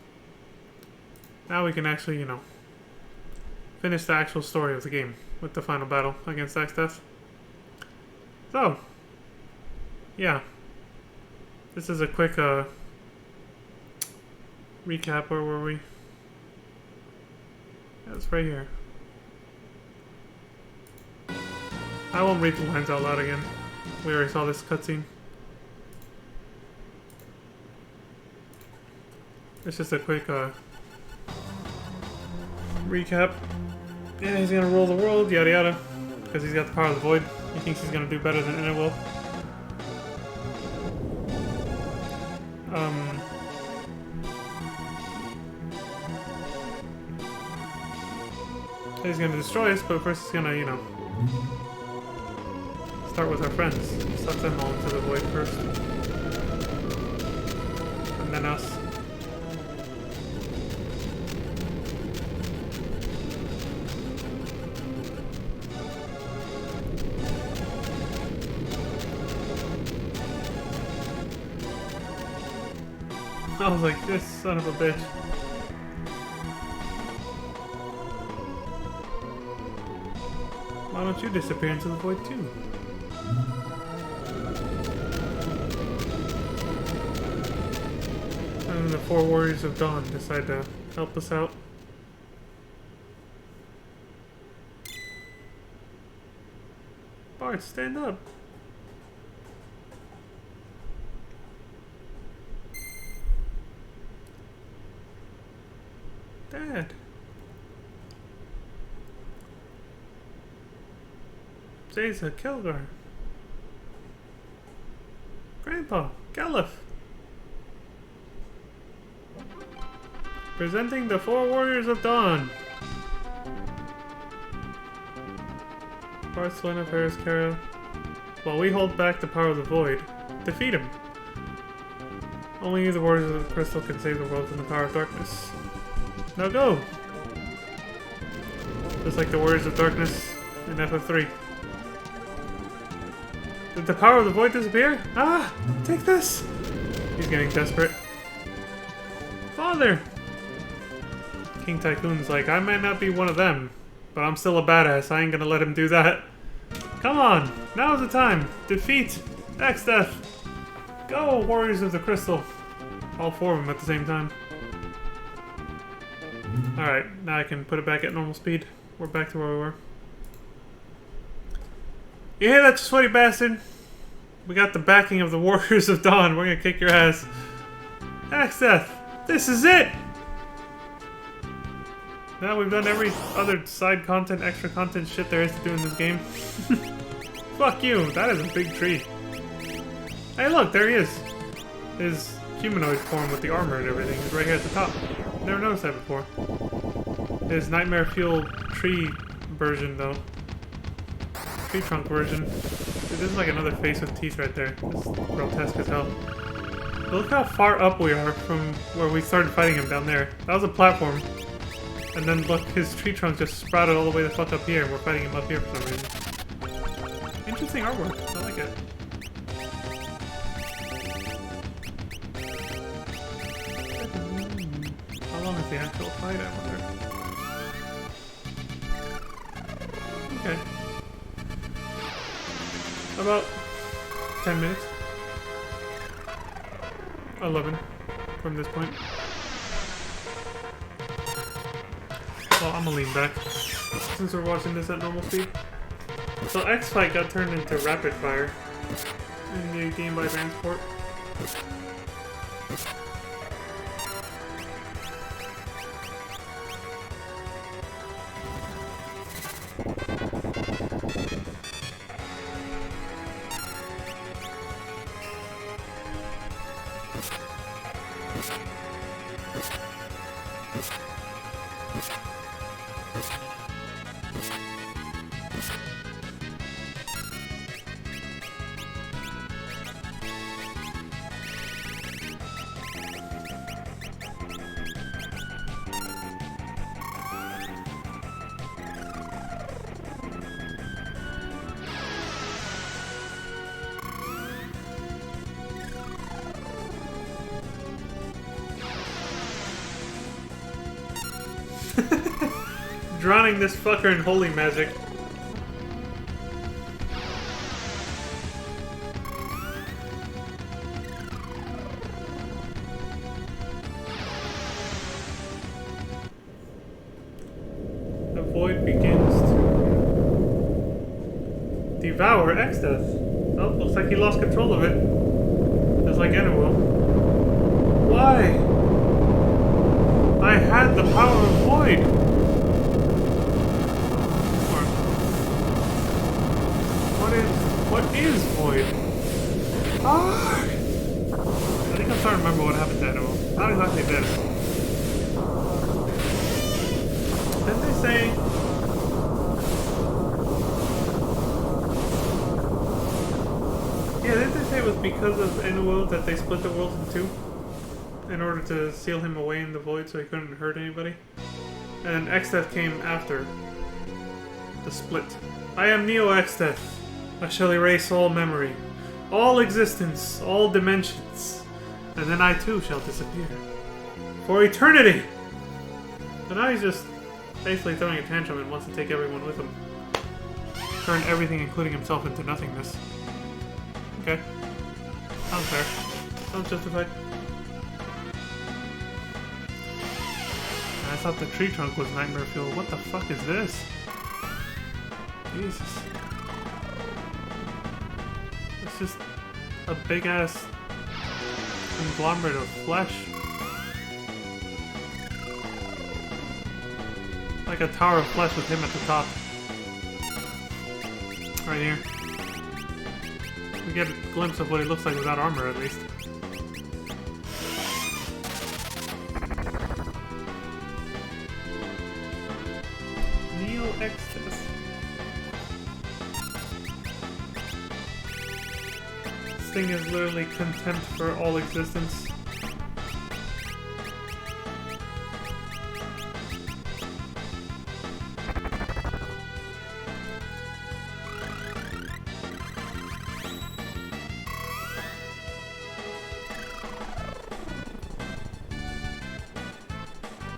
now we can actually, you know, finish the actual story of the game with the final battle against Exdeath. So, yeah. This is a quick, recap. Where were we? Yeah, it's right here. I won't read the lines out loud again. We already saw this cutscene. It's just a quick recap. Yeah, he's gonna rule the world, yada yada. Because he's got the power of the void. He thinks he's gonna do better than Inner will. He's gonna destroy us, but first he's gonna, you know, start with our friends. Suck them all into the void first. And then us. I was like, this son of a bitch. Why don't you disappear into the void too? And the 4 Warriors of Dawn decide to help us out. Bart, stand up! Dad! Zaza, Kelgar! Grandpa, Galuf! Presenting the 4 Warriors of Dawn! Barcelona, Paris, Kara. While we hold back the power of the void, defeat him! Only you, the Warriors of the Crystal, can save the world from the power of darkness. Now go! Just like the Warriors of Darkness in FF3. Did the power of the void disappear? Ah! Take this! He's getting desperate. Father! King Tycoon's like, I might not be one of them, but I'm still a badass. I ain't gonna let him do that. Come on! Now's the time! Defeat Exdeath! Go, Warriors of the Crystal! All 4 of them at the same time. Alright, now I can put it back at normal speed. We're back to where we were. You hear that, you sweaty bastard? We got the backing of the Warriors of Dawn. We're gonna kick your ass. Exdeath! This is it! Now we've done every other side content, extra content shit there is to do in this game. Fuck you! That is a big tree. Hey look, there he is! His humanoid form with the armor and everything is right here at the top. Never noticed that before. His Nightmare Fuel tree version, though. Tree trunk version. Dude, this is like another face with teeth right there. This is grotesque as hell. Look how far up we are from where we started fighting him down there. That was a platform. And then look, his tree trunk just sprouted all the way the fuck up here, and we're fighting him up here for some reason. Interesting artwork. I like it. How long is the actual fight, I wonder? Okay. About 10 minutes. 11 from this point. Well, I'm gonna lean back since we're watching this at normal speed. So X-Fight got turned into Rapid Fire in the Game Boy Advance port. Drowning this fucker in holy magic. The void begins to devour Exdeath. Oh, looks like he lost control of it. Just like Enna will. Why? I had the power of void. What is void? Ah! I think I'm starting to remember what happened to Enna. Not exactly this. Didn't they say... Yeah, didn't they say it was because of Enna that they split the world in two? In order to seal him away in the void so he couldn't hurt anybody? And Exdeath came after the split. I am Neo Exdeath. I shall erase all memory, all existence, all dimensions, and then I too shall disappear. For eternity! So now he's just basically throwing a tantrum and wants to take everyone with him. Turn everything, including himself, into nothingness. Okay. Sounds fair. Sounds justified. I thought the tree trunk was nightmare fuel. What the fuck is this? Jesus. It's just a big ass conglomerate of flesh. Like a tower of flesh with him at the top. Right here. We get a glimpse of what he looks like without armor, at least. Neo Exdeath. This thing is literally contempt for all existence.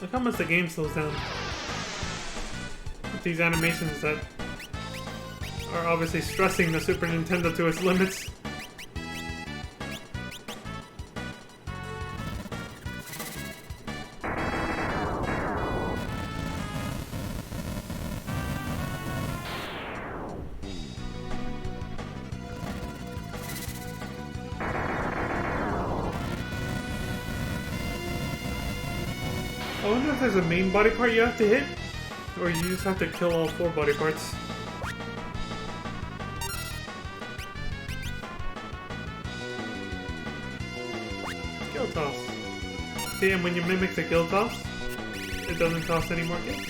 Look how much the game slows down. With these animations that are obviously stressing the Super Nintendo to its limits. I wonder if there's a main body part you have to hit, or you just have to kill all 4 body parts. Gill toss. See, and when you mimic the gill toss, it doesn't cost any more gills.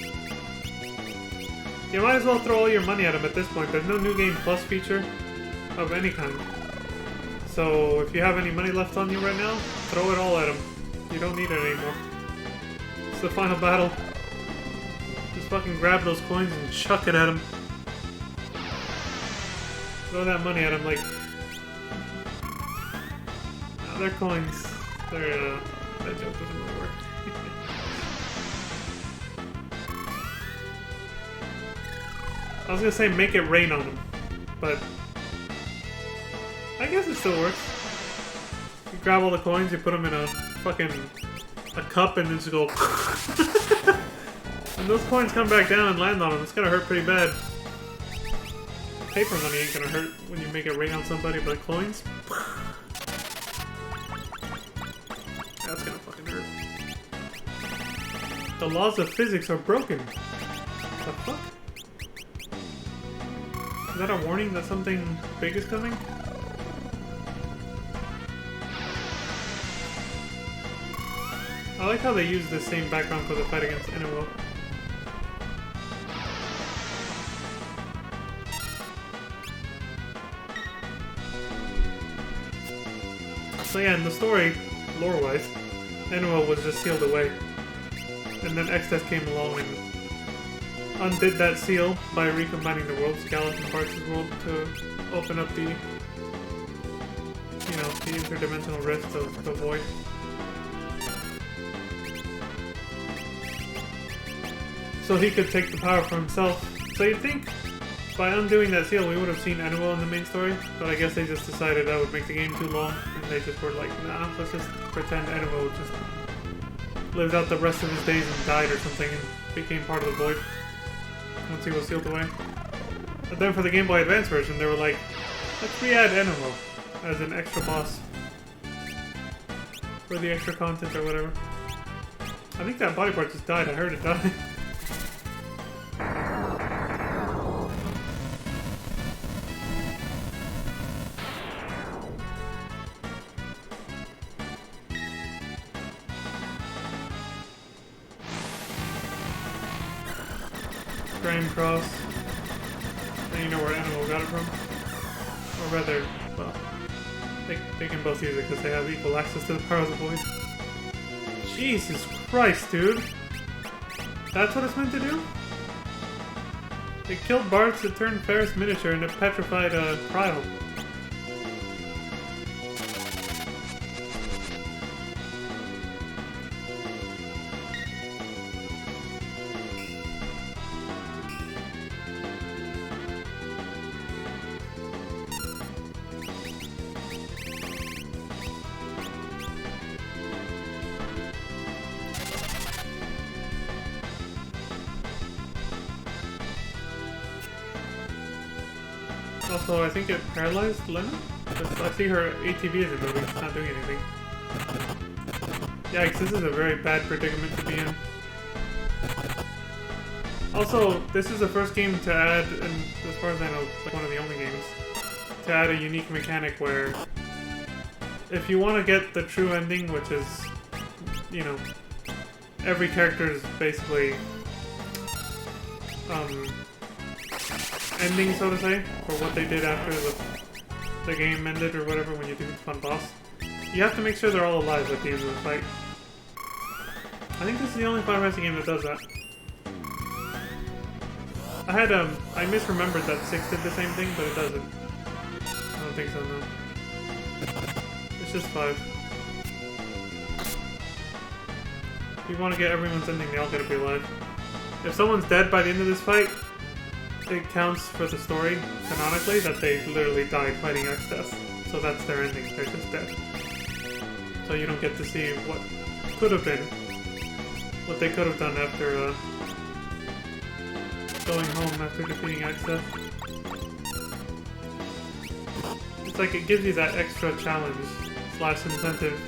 You might as well throw all your money at him at this point. There's no New Game Plus feature of any kind. So if you have any money left on you right now, throw it all at him. You don't need it anymore. It's the final battle. Just fucking grab those coins and chuck it at him. Throw that money at him like... No, they're coins. They're, that joke doesn't really work. I was gonna say make it rain on him, but... I guess it still works. You grab all the coins, you put them in a fucking... a cup and then just go... And those coins come back down and land on them, it's gonna hurt pretty bad. Paper money ain't gonna hurt when you make it rain on somebody, but coins? That's gonna fucking hurt. The laws of physics are broken. The fuck? Is that a warning that something big is coming? I like how they use the same background for the fight against Inuo. So yeah, in the story, lore-wise, Inuo was just sealed away. And then Exteth came along and undid that seal by recombining the worlds, Gallus and Bartz's world, to open up the, you know, the interdimensional rift of the void. So he could take the power for himself. So you'd think, by undoing that seal, we would have seen Inuo in the main story, but I guess they just decided that would make the game too long, and they just were like, nah, let's just pretend Inuo just lived out the rest of his days and died or something, and became part of the void once he was sealed away. But then for the Game Boy Advance version, they were like, let's re-add Inuo as an extra boss for the extra content or whatever. I think that body part just died. I heard it die. Graham Cross. And you know where Inuo got it from? Or rather, well, they can both use it because they have equal access to the power of the void. Jesus Christ, dude! That's what it's meant to do? It killed Bartz, it turned Ferris miniature, and it petrified Cryo. Also, I think it paralyzed Lena? I see her ATV is moving, it's not doing anything. Yikes, this is a very bad predicament to be in. Also, this is the first game to add, and as far as I know, like one of the only games, to add a unique mechanic where if you want to get the true ending, which is, you know, every character is basically ending, so to say, for what they did after the game ended or whatever when you do the fun boss. You have to make sure they're all alive at the end of the fight. I think this is the only Final Fantasy game that does that. I misremembered that 6 did the same thing, but it doesn't. I don't think so, no. It's just 5. If you want to get everyone's ending, they all gotta be alive. If someone's dead by the end of this fight, it counts for the story, canonically, that they literally died fighting Exteth. So that's their ending, they're just dead. So you don't get to see what could have been, what they could have done after going home after defeating Exteth. It's like it gives you that extra challenge / incentive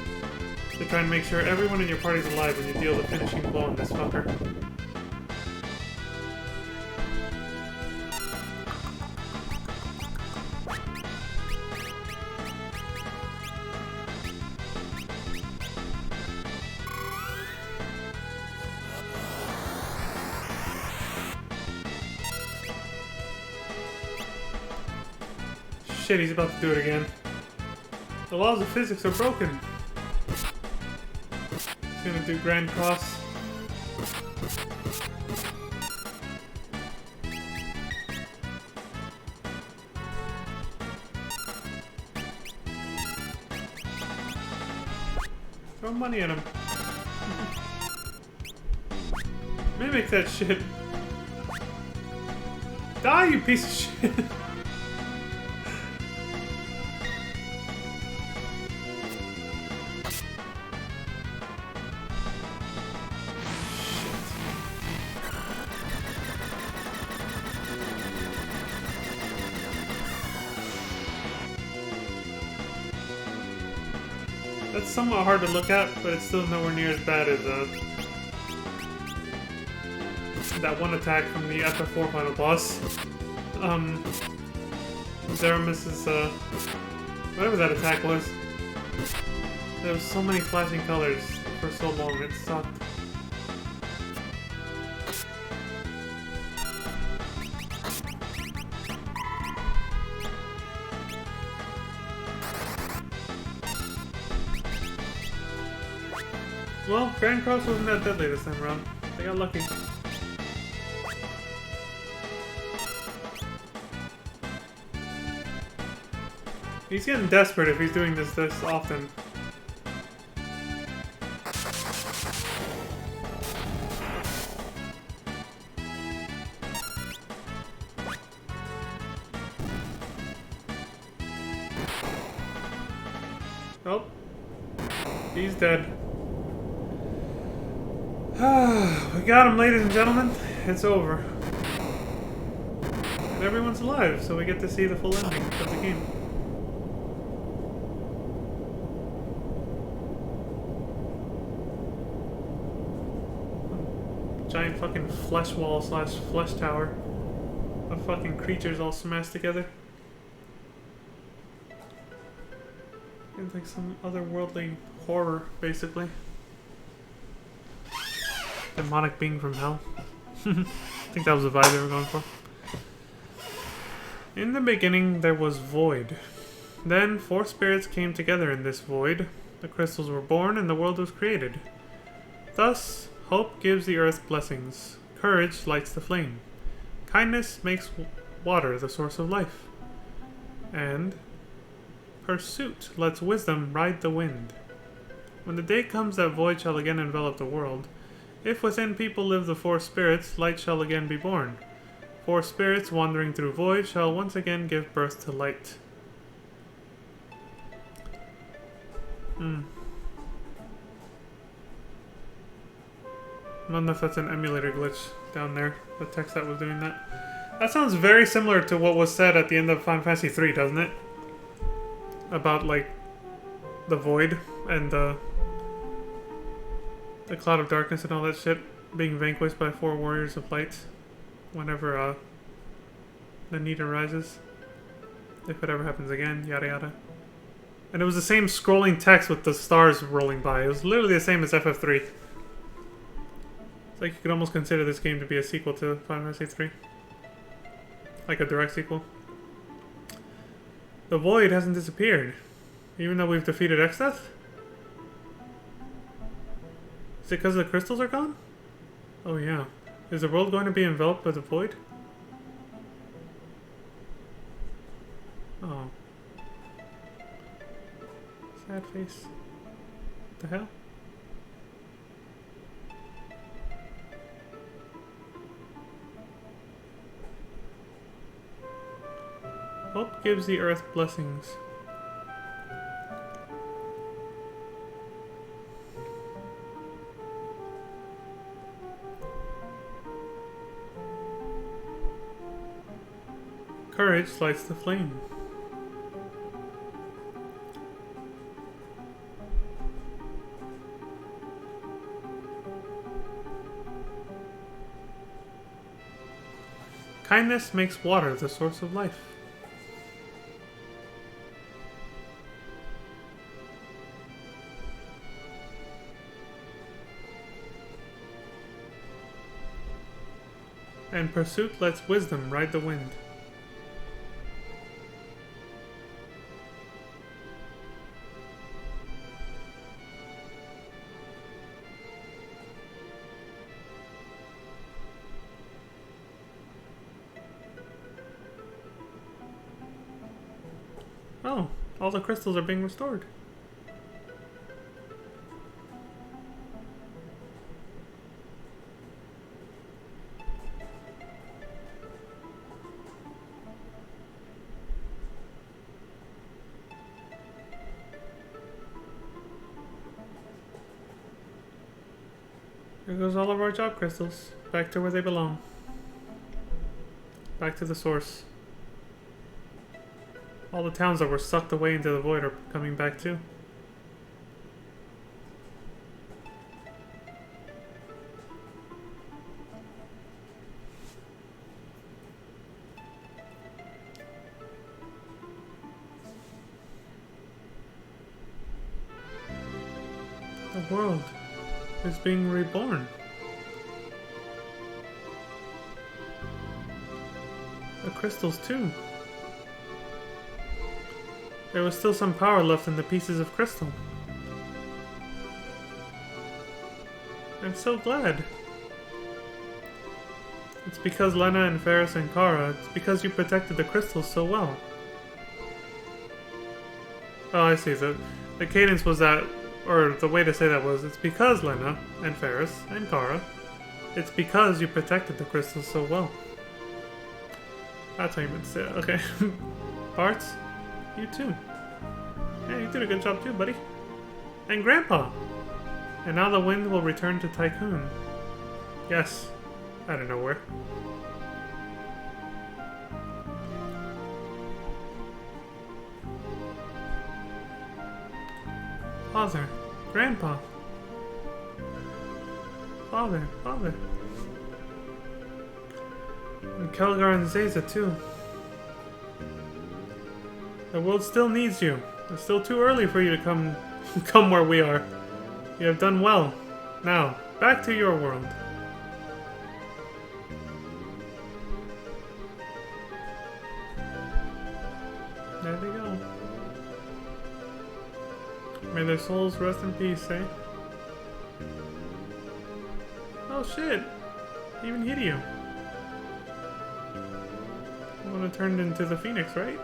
to try and make sure everyone in your party is alive when you deal the finishing blow on this fucker. Shit, he's about to do it again. The laws of physics are broken. He's gonna do Grand Cross. Throw money at him. Mimic that shit. Die, you piece of shit. That's somewhat hard to look at, but it's still nowhere near as bad as that one attack from the FF4 final boss. Zeramus's, whatever that attack was. There was so many flashing colors for so long, it sucked. Well, Grand Cross wasn't that deadly this time around. They got lucky. He's getting desperate if he's doing this often. Oh. He's dead. We got him, ladies and gentlemen. It's over. And everyone's alive, so we get to see the full ending of the game. Giant fucking flesh wall / flesh tower of fucking creatures all smashed together. It's like some otherworldly horror, basically. Demonic being from hell. I think that was the vibe they were going for. In the beginning, there was void. Then, 4 spirits came together in this void. The crystals were born and the world was created. Thus, hope gives the earth blessings. Courage lights the flame. Kindness makes water the source of life. And pursuit lets wisdom ride the wind. When the day comes that void shall again envelop the world, if within people live the 4 spirits, light shall again be born. 4 spirits wandering through void shall once again give birth to light. I don't know if that's an emulator glitch down there, the text that was doing that. That sounds very similar to what was said at the end of Final Fantasy 3, doesn't it? About, like, the void and the Cloud of Darkness and all that shit being vanquished by 4 warriors of light whenever the need arises. If it ever happens again, yada yada. And it was the same scrolling text with the stars rolling by. It was literally the same as FF3. It's like you could almost consider this game to be a sequel to Final Fantasy 3. Like a direct sequel. The void hasn't disappeared, even though we've defeated Exdeath? Is it because the crystals are gone? Oh yeah. Is the world going to be enveloped by the void? Oh. Sad face. What the hell? Hope gives the earth blessings. Courage lights the flame. Kindness makes water the source of life. And pursuit lets wisdom ride the wind. Oh, all the crystals are being restored. There goes all of our job crystals. Back to where they belong. Back to the source. All the towns that were sucked away into the void are coming back too. The world is being reborn. The crystals too. There was still some power left in the pieces of crystal. I'm so glad. It's because Lena and Ferris and Kara. It's because you protected the crystals so well. Oh, I see. The cadence was that, or the way to say that was, it's because Lena and Ferris and Kara. It's because you protected the crystals so well. That's how you meant to say it. Okay. Bartz, you too. Yeah, you did a good job too, buddy. And Grandpa! And now the wind will return to Tycoon. Yes. Out of nowhere. Father. Grandpa. Father. And Kelgar and Zeza too. The world still needs you. It's still too early for you to come where we are. You have done well. Now, back to your world. There they go. May their souls rest in peace, eh? Oh shit! Even Hideo. You want to turn into the Phoenix, right?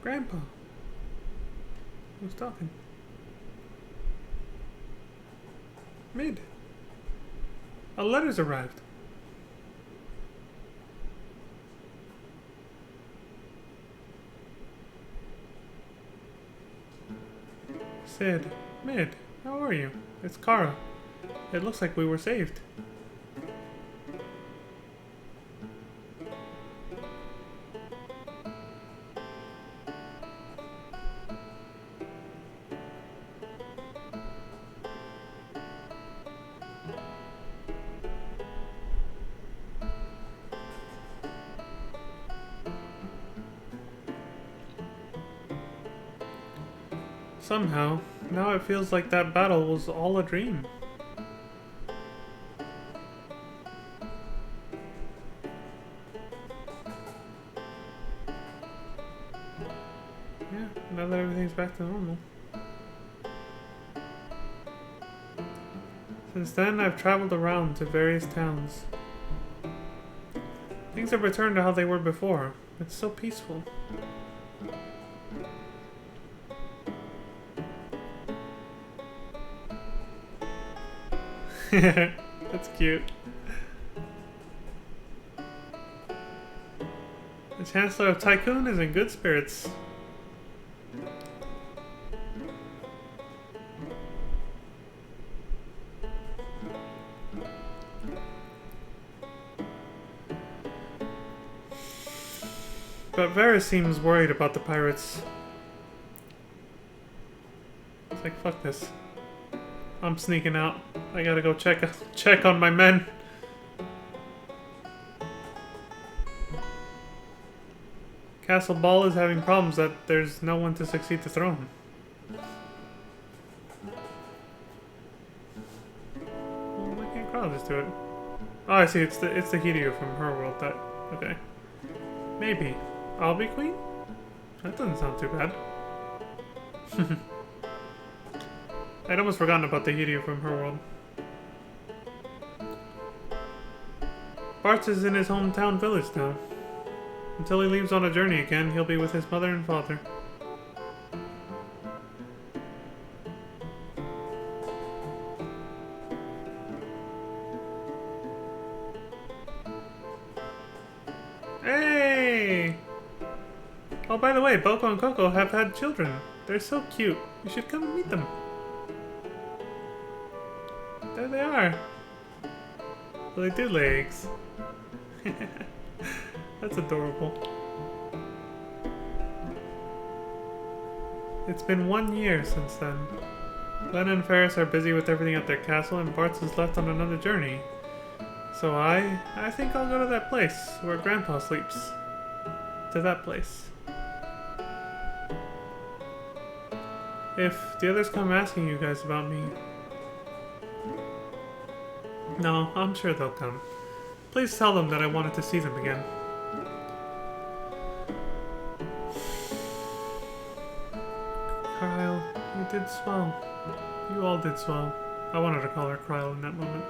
Grandpa. Who's talking? Mid. A letter's arrived. Sid. Mid. How are you? It's Kara. It looks like we were saved. Somehow, now it feels like that battle was all a dream. Yeah, now that everything's back to normal. Since then, I've traveled around to various towns. Things have returned to how they were before. It's so peaceful. That's cute. The Chancellor of Tycoon is in good spirits. But Varys seems worried about the pirates. It's like, fuck this. I'm sneaking out. I gotta go check on my men. Castle Ball is having problems that there's no one to succeed the throne. Well, why can't Kyle just do it? Oh, I see. It's the Hiryu from her world. That okay. Maybe I'll be queen. That doesn't sound too bad. I'd almost forgotten about the Hiryu from her world. Bartz is in his hometown village now. Until he leaves on a journey again, he'll be with his mother and father. Hey! Oh, by the way, Boko and Coco have had children. They're so cute. You should come and meet them. There they are. Well, they do lay eggs. That's adorable. It's been 1 year since then. Glenn and Ferris are busy with everything at their castle, and Bartz is left on another journey. So I think I'll go to that place where Grandpa sleeps. To that place. If the others come asking you guys about me... No, I'm sure they'll come. Please tell them that I wanted to see them again. Kyle, you did swell. You all did swell. I wanted to call her Kyle in that moment.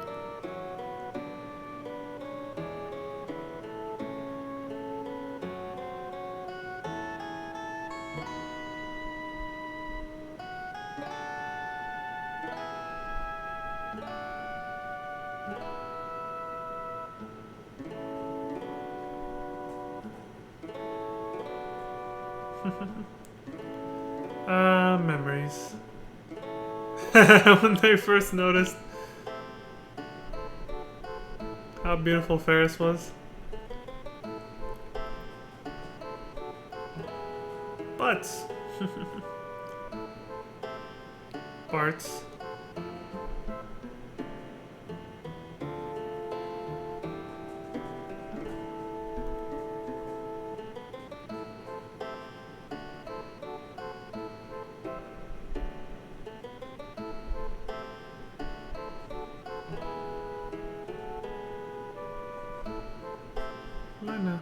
Memories. When they first noticed how beautiful Ferris was. Butts. Parts. Lena.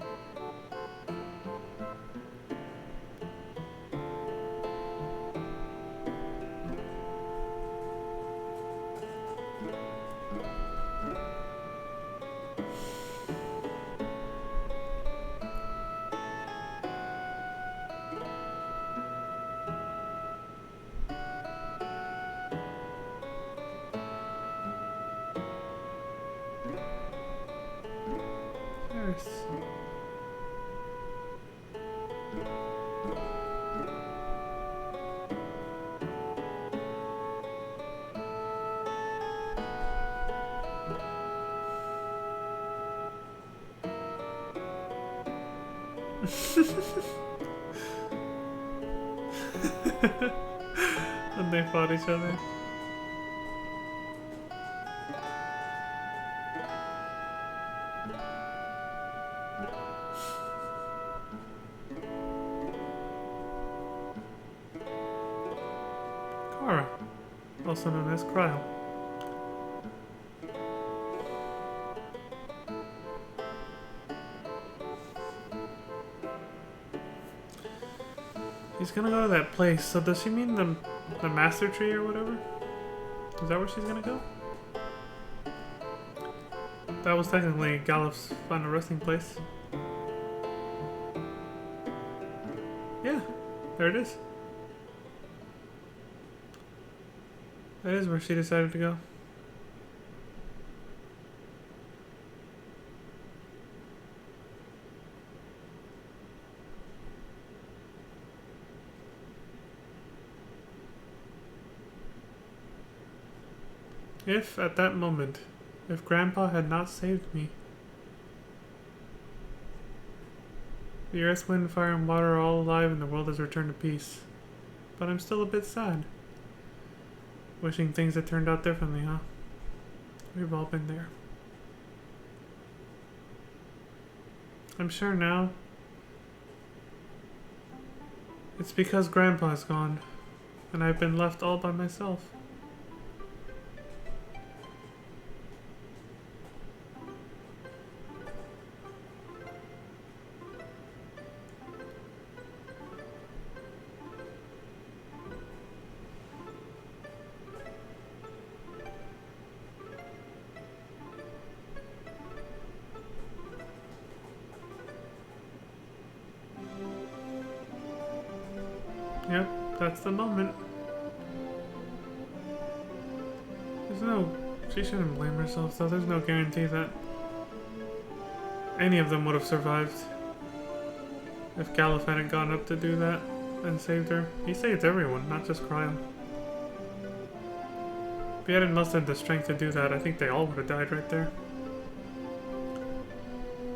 Ferris. And they fought each other. Kara, also known as Cryle. She's gonna go to that place. So does she mean the Master Tree or whatever? Is that where she's gonna go? That was technically Gallup's final resting place. Yeah, there it is. That is where she decided to go. If, at that moment, if Grandpa had not saved me, the earth, wind, fire, and water are all alive and the world has returned to peace. But I'm still a bit sad. Wishing things had turned out differently, huh? We've all been there. I'm sure now it's because Grandpa's gone, and I've been left all by myself. Yep, that's the moment. She shouldn't blame herself though. There's no guarantee that any of them would have survived if Galuf hadn't gone up to do that and saved her. He saved everyone, not just Cryo. If he hadn't mustered the strength to do that, I think they all would have died right there.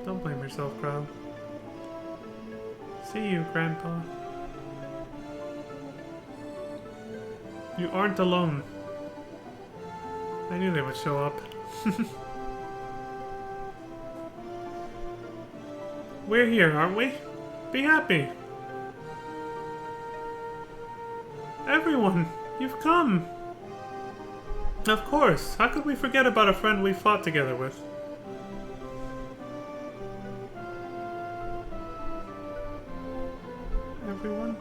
Don't blame yourself, Cryo. See you, Grandpa. You aren't alone. I knew they would show up. We're here, aren't we? Be happy. Everyone, you've come. Of course. How could we forget about a friend we fought together with? Everyone?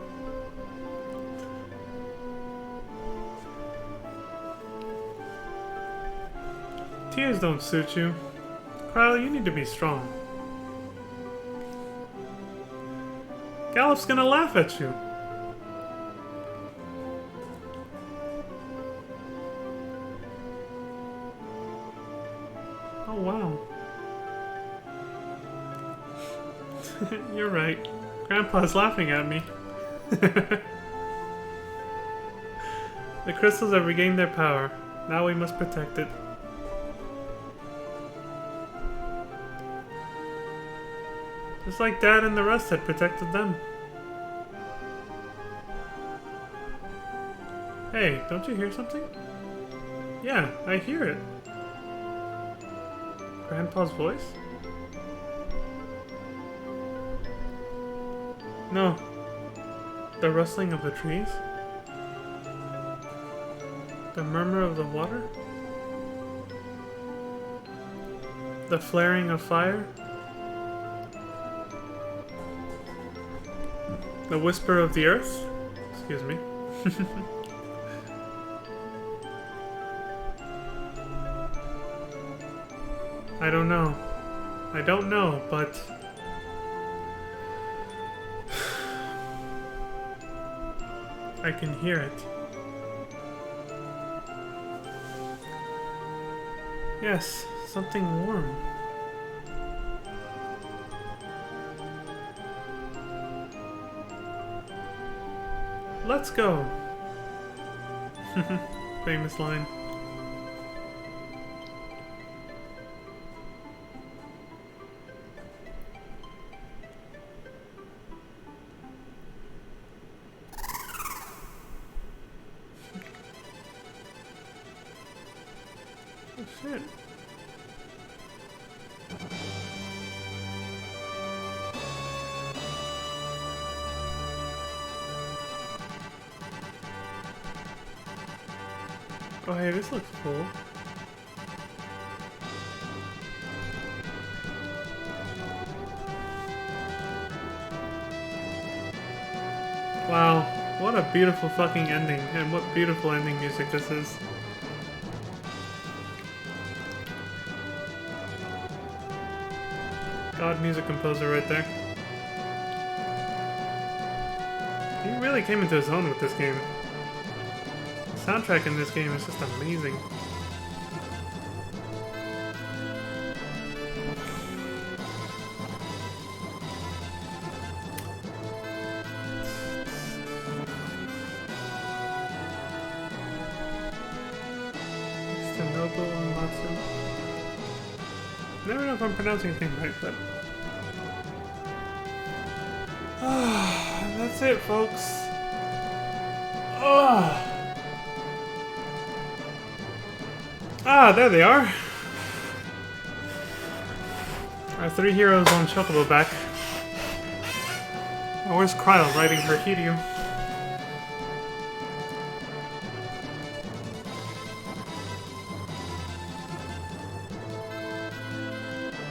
Tears don't suit you. Cryo, you need to be strong. Galuf's gonna laugh at you. Oh, wow. You're right. Grandpa's laughing at me. The crystals have regained their power. Now we must protect it. Just like Dad and the rest had protected them. Hey, don't you hear something? Yeah, I hear it. Grandpa's voice? No. The rustling of the trees? The murmur of the water? The flaring of fire? The whisper of the earth? Excuse me. I don't know. I don't know, but... I can hear it. Yes, something warm. Let's go. Famous line. Oh shit. Oh hey, this looks cool. Wow, what a beautiful fucking ending, and what beautiful ending music this is. God music composer right there. He really came into his own with this game. The soundtrack in this game is just amazing. Never know if I'm pronouncing anything right, but... that's it, folks. Ah, there they are. Our 3 heroes on Chocobo back. Oh, where's Kryle riding her Hiryu?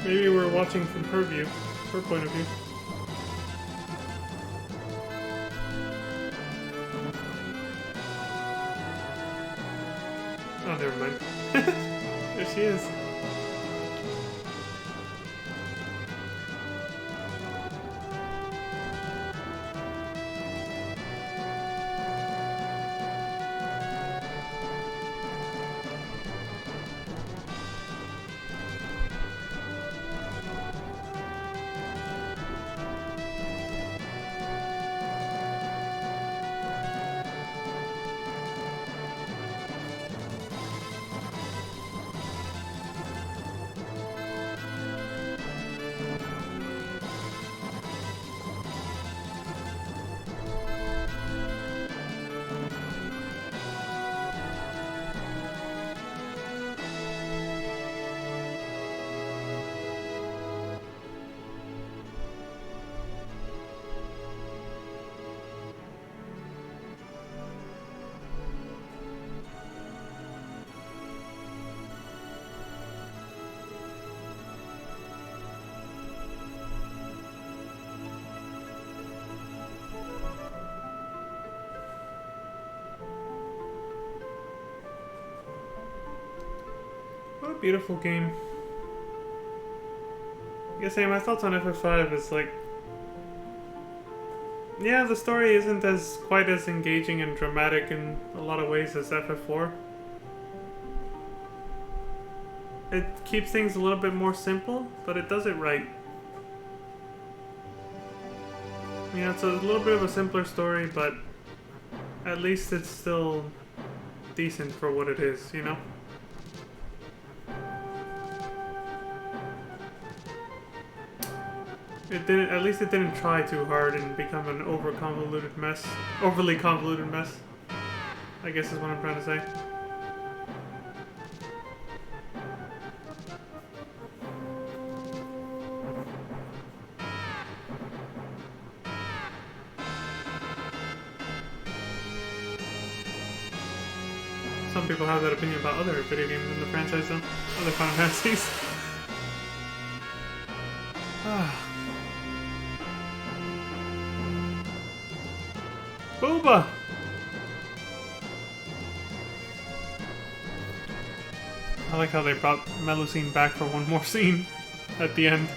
Maybe we're watching from her view, her point of view. Oh, never mind. There she is. What a beautiful game. I guess my thoughts on FF5 is like, yeah, the story isn't as quite as engaging and dramatic in a lot of ways as FF4. It keeps things a little bit more simple, but it does it right. You know, it's a little bit of a simpler story, but at least it's still decent for what it is, you know? It didn't. At least it didn't try too hard and become an overly convoluted mess. I guess is what I'm trying to say. Some people have that opinion about other video games in the franchise, though. Other Final Fantasies. Booba! I like how they brought Melusine back for one more scene at the end.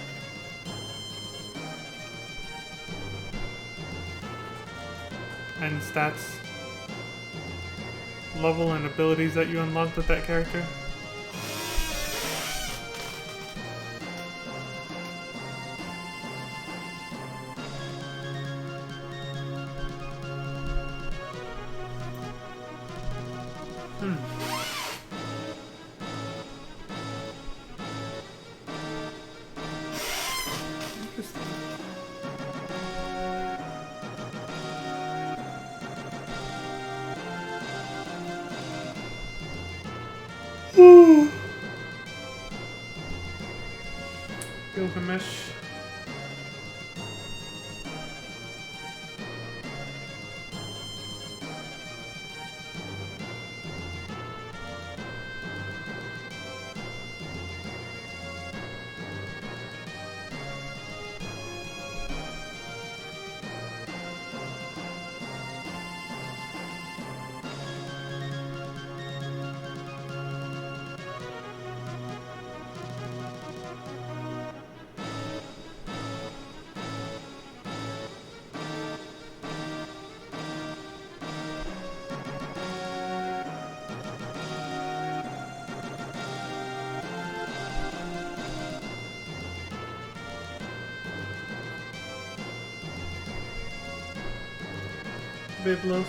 And stats. Level and abilities that you unlocked with that character. Gilgamesh. Biblos.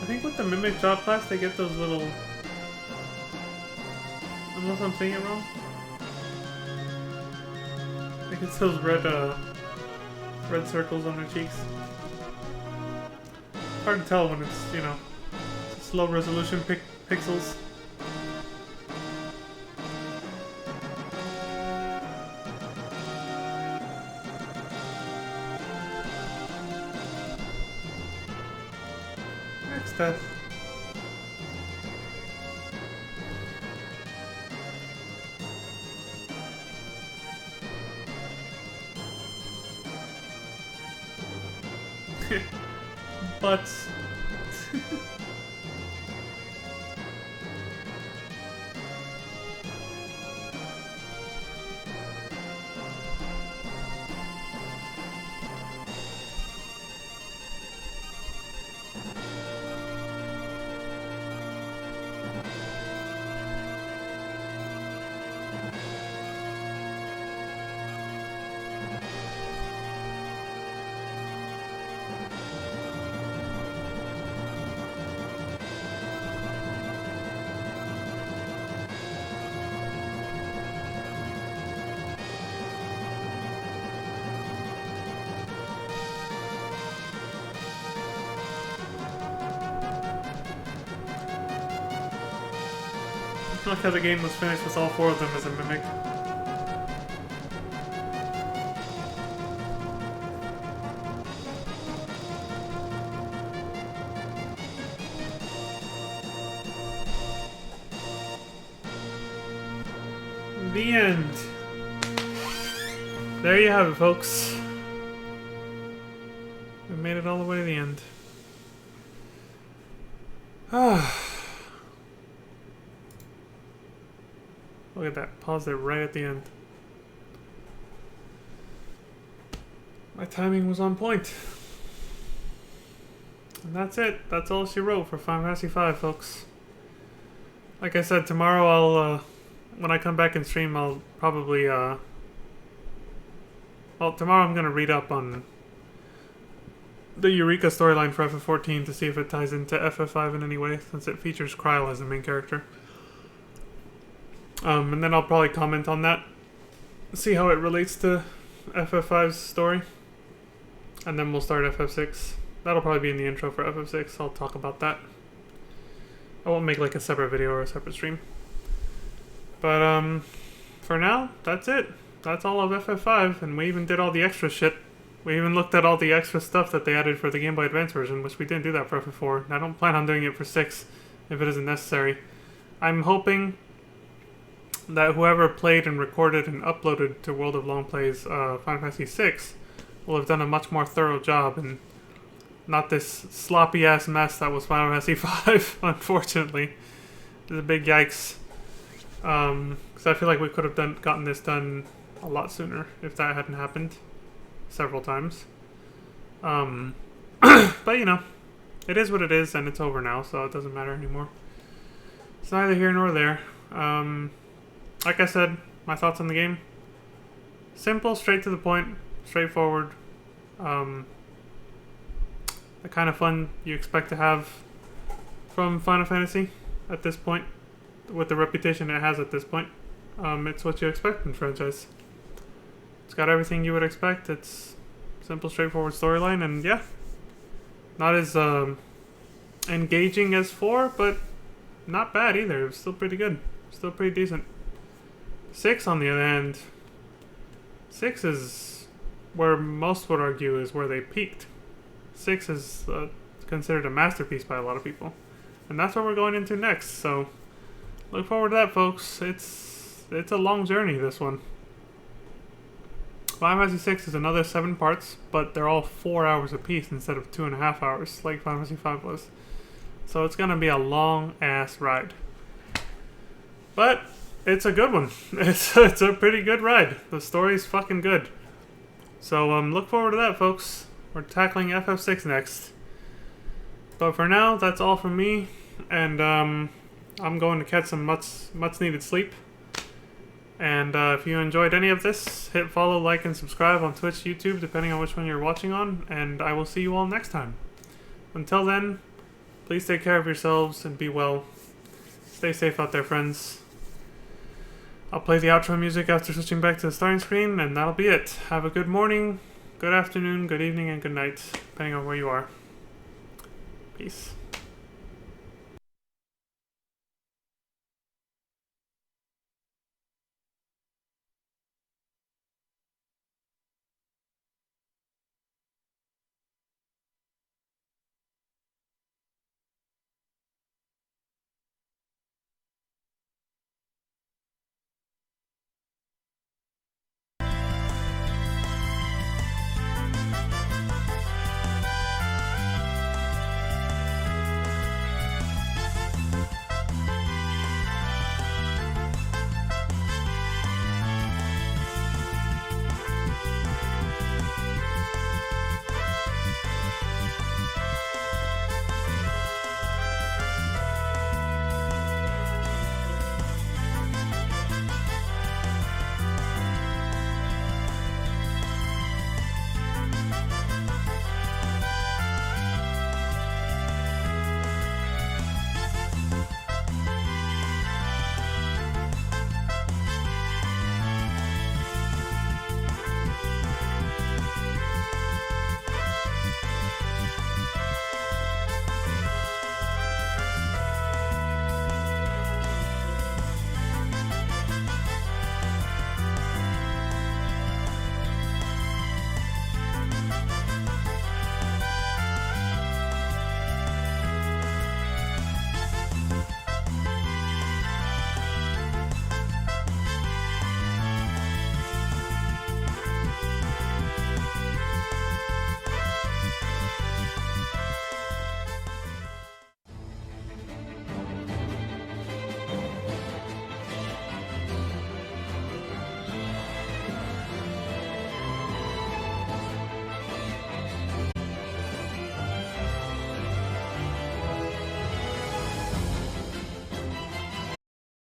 I think with the Mimic job class they get those little Unless I'm saying it wrong. I think it's those red circles on her cheeks. Hard to tell when it's, you know, slow resolution pixels. Next death. Butts. I like how the game was finished with all 4 of them as a mimic. The end. There you have it, folks. We made it all the way to the end. Look at that. Paused it right at the end. My timing was on point. And that's it. That's all she wrote for Final Fantasy V, folks. Like I said, tomorrow I'll, when I come back and stream, I'll probably, well, tomorrow I'm gonna read up on the Eureka storyline for FF14 to see if it ties into FF5 in any way, since it features Kryl as the main character. And then I'll probably comment on that, see how it relates to FF5's story, and then we'll start FF6. That'll probably be in the intro for FF6. I'll talk about that. I won't make like a separate video or a separate stream. But for now, that's it. That's all of FF5, and we even did all the extra shit. We even looked at all the extra stuff that they added for the Game Boy Advance version, which we didn't do that for FF4. And I don't plan on doing it for 6 if it isn't necessary. I'm hoping that whoever played and recorded and uploaded to World of Long Play's Final Fantasy VI will have done a much more thorough job and not this sloppy ass mess that was Final Fantasy V, unfortunately. It's a big yikes. Because I feel like we could have gotten this done a lot sooner if that hadn't happened several times. But you know, it is what it is, and it's over now, so it doesn't matter anymore. It's neither here nor there. Like I said, my thoughts on the game. Simple, straight to the point, straightforward. The kind of fun you expect to have from Final Fantasy at this point, with the reputation it has at this point. It's what you expect from the franchise. It's got everything you would expect. It's simple, straightforward storyline, and yeah, not as engaging as 4, but not bad either. It was still pretty good. Still pretty decent. 6, on the other hand, 6 is where most would argue is where they peaked. 6 is considered a masterpiece by a lot of people. And that's what we're going into next, so look forward to that, folks. It's a long journey, this one. Final Fantasy VI is another 7 parts, but they're all 4 hours apiece instead of 2.5 hours, like Final Fantasy V was. So it's gonna be a long-ass ride. But it's a good one. It's a pretty good ride. The story's fucking good. So look forward to that, folks. We're tackling FF6 next. But for now, that's all from me. And I'm going to catch some much needed sleep. And if you enjoyed any of this, hit follow, like, and subscribe on Twitch, YouTube, depending on which one you're watching on. And I will see you all next time. Until then, please take care of yourselves and be well. Stay safe out there, friends. I'll play the outro music after switching back to the starting screen, and that'll be it. Have a good morning, good afternoon, good evening, and good night, depending on where you are. Peace.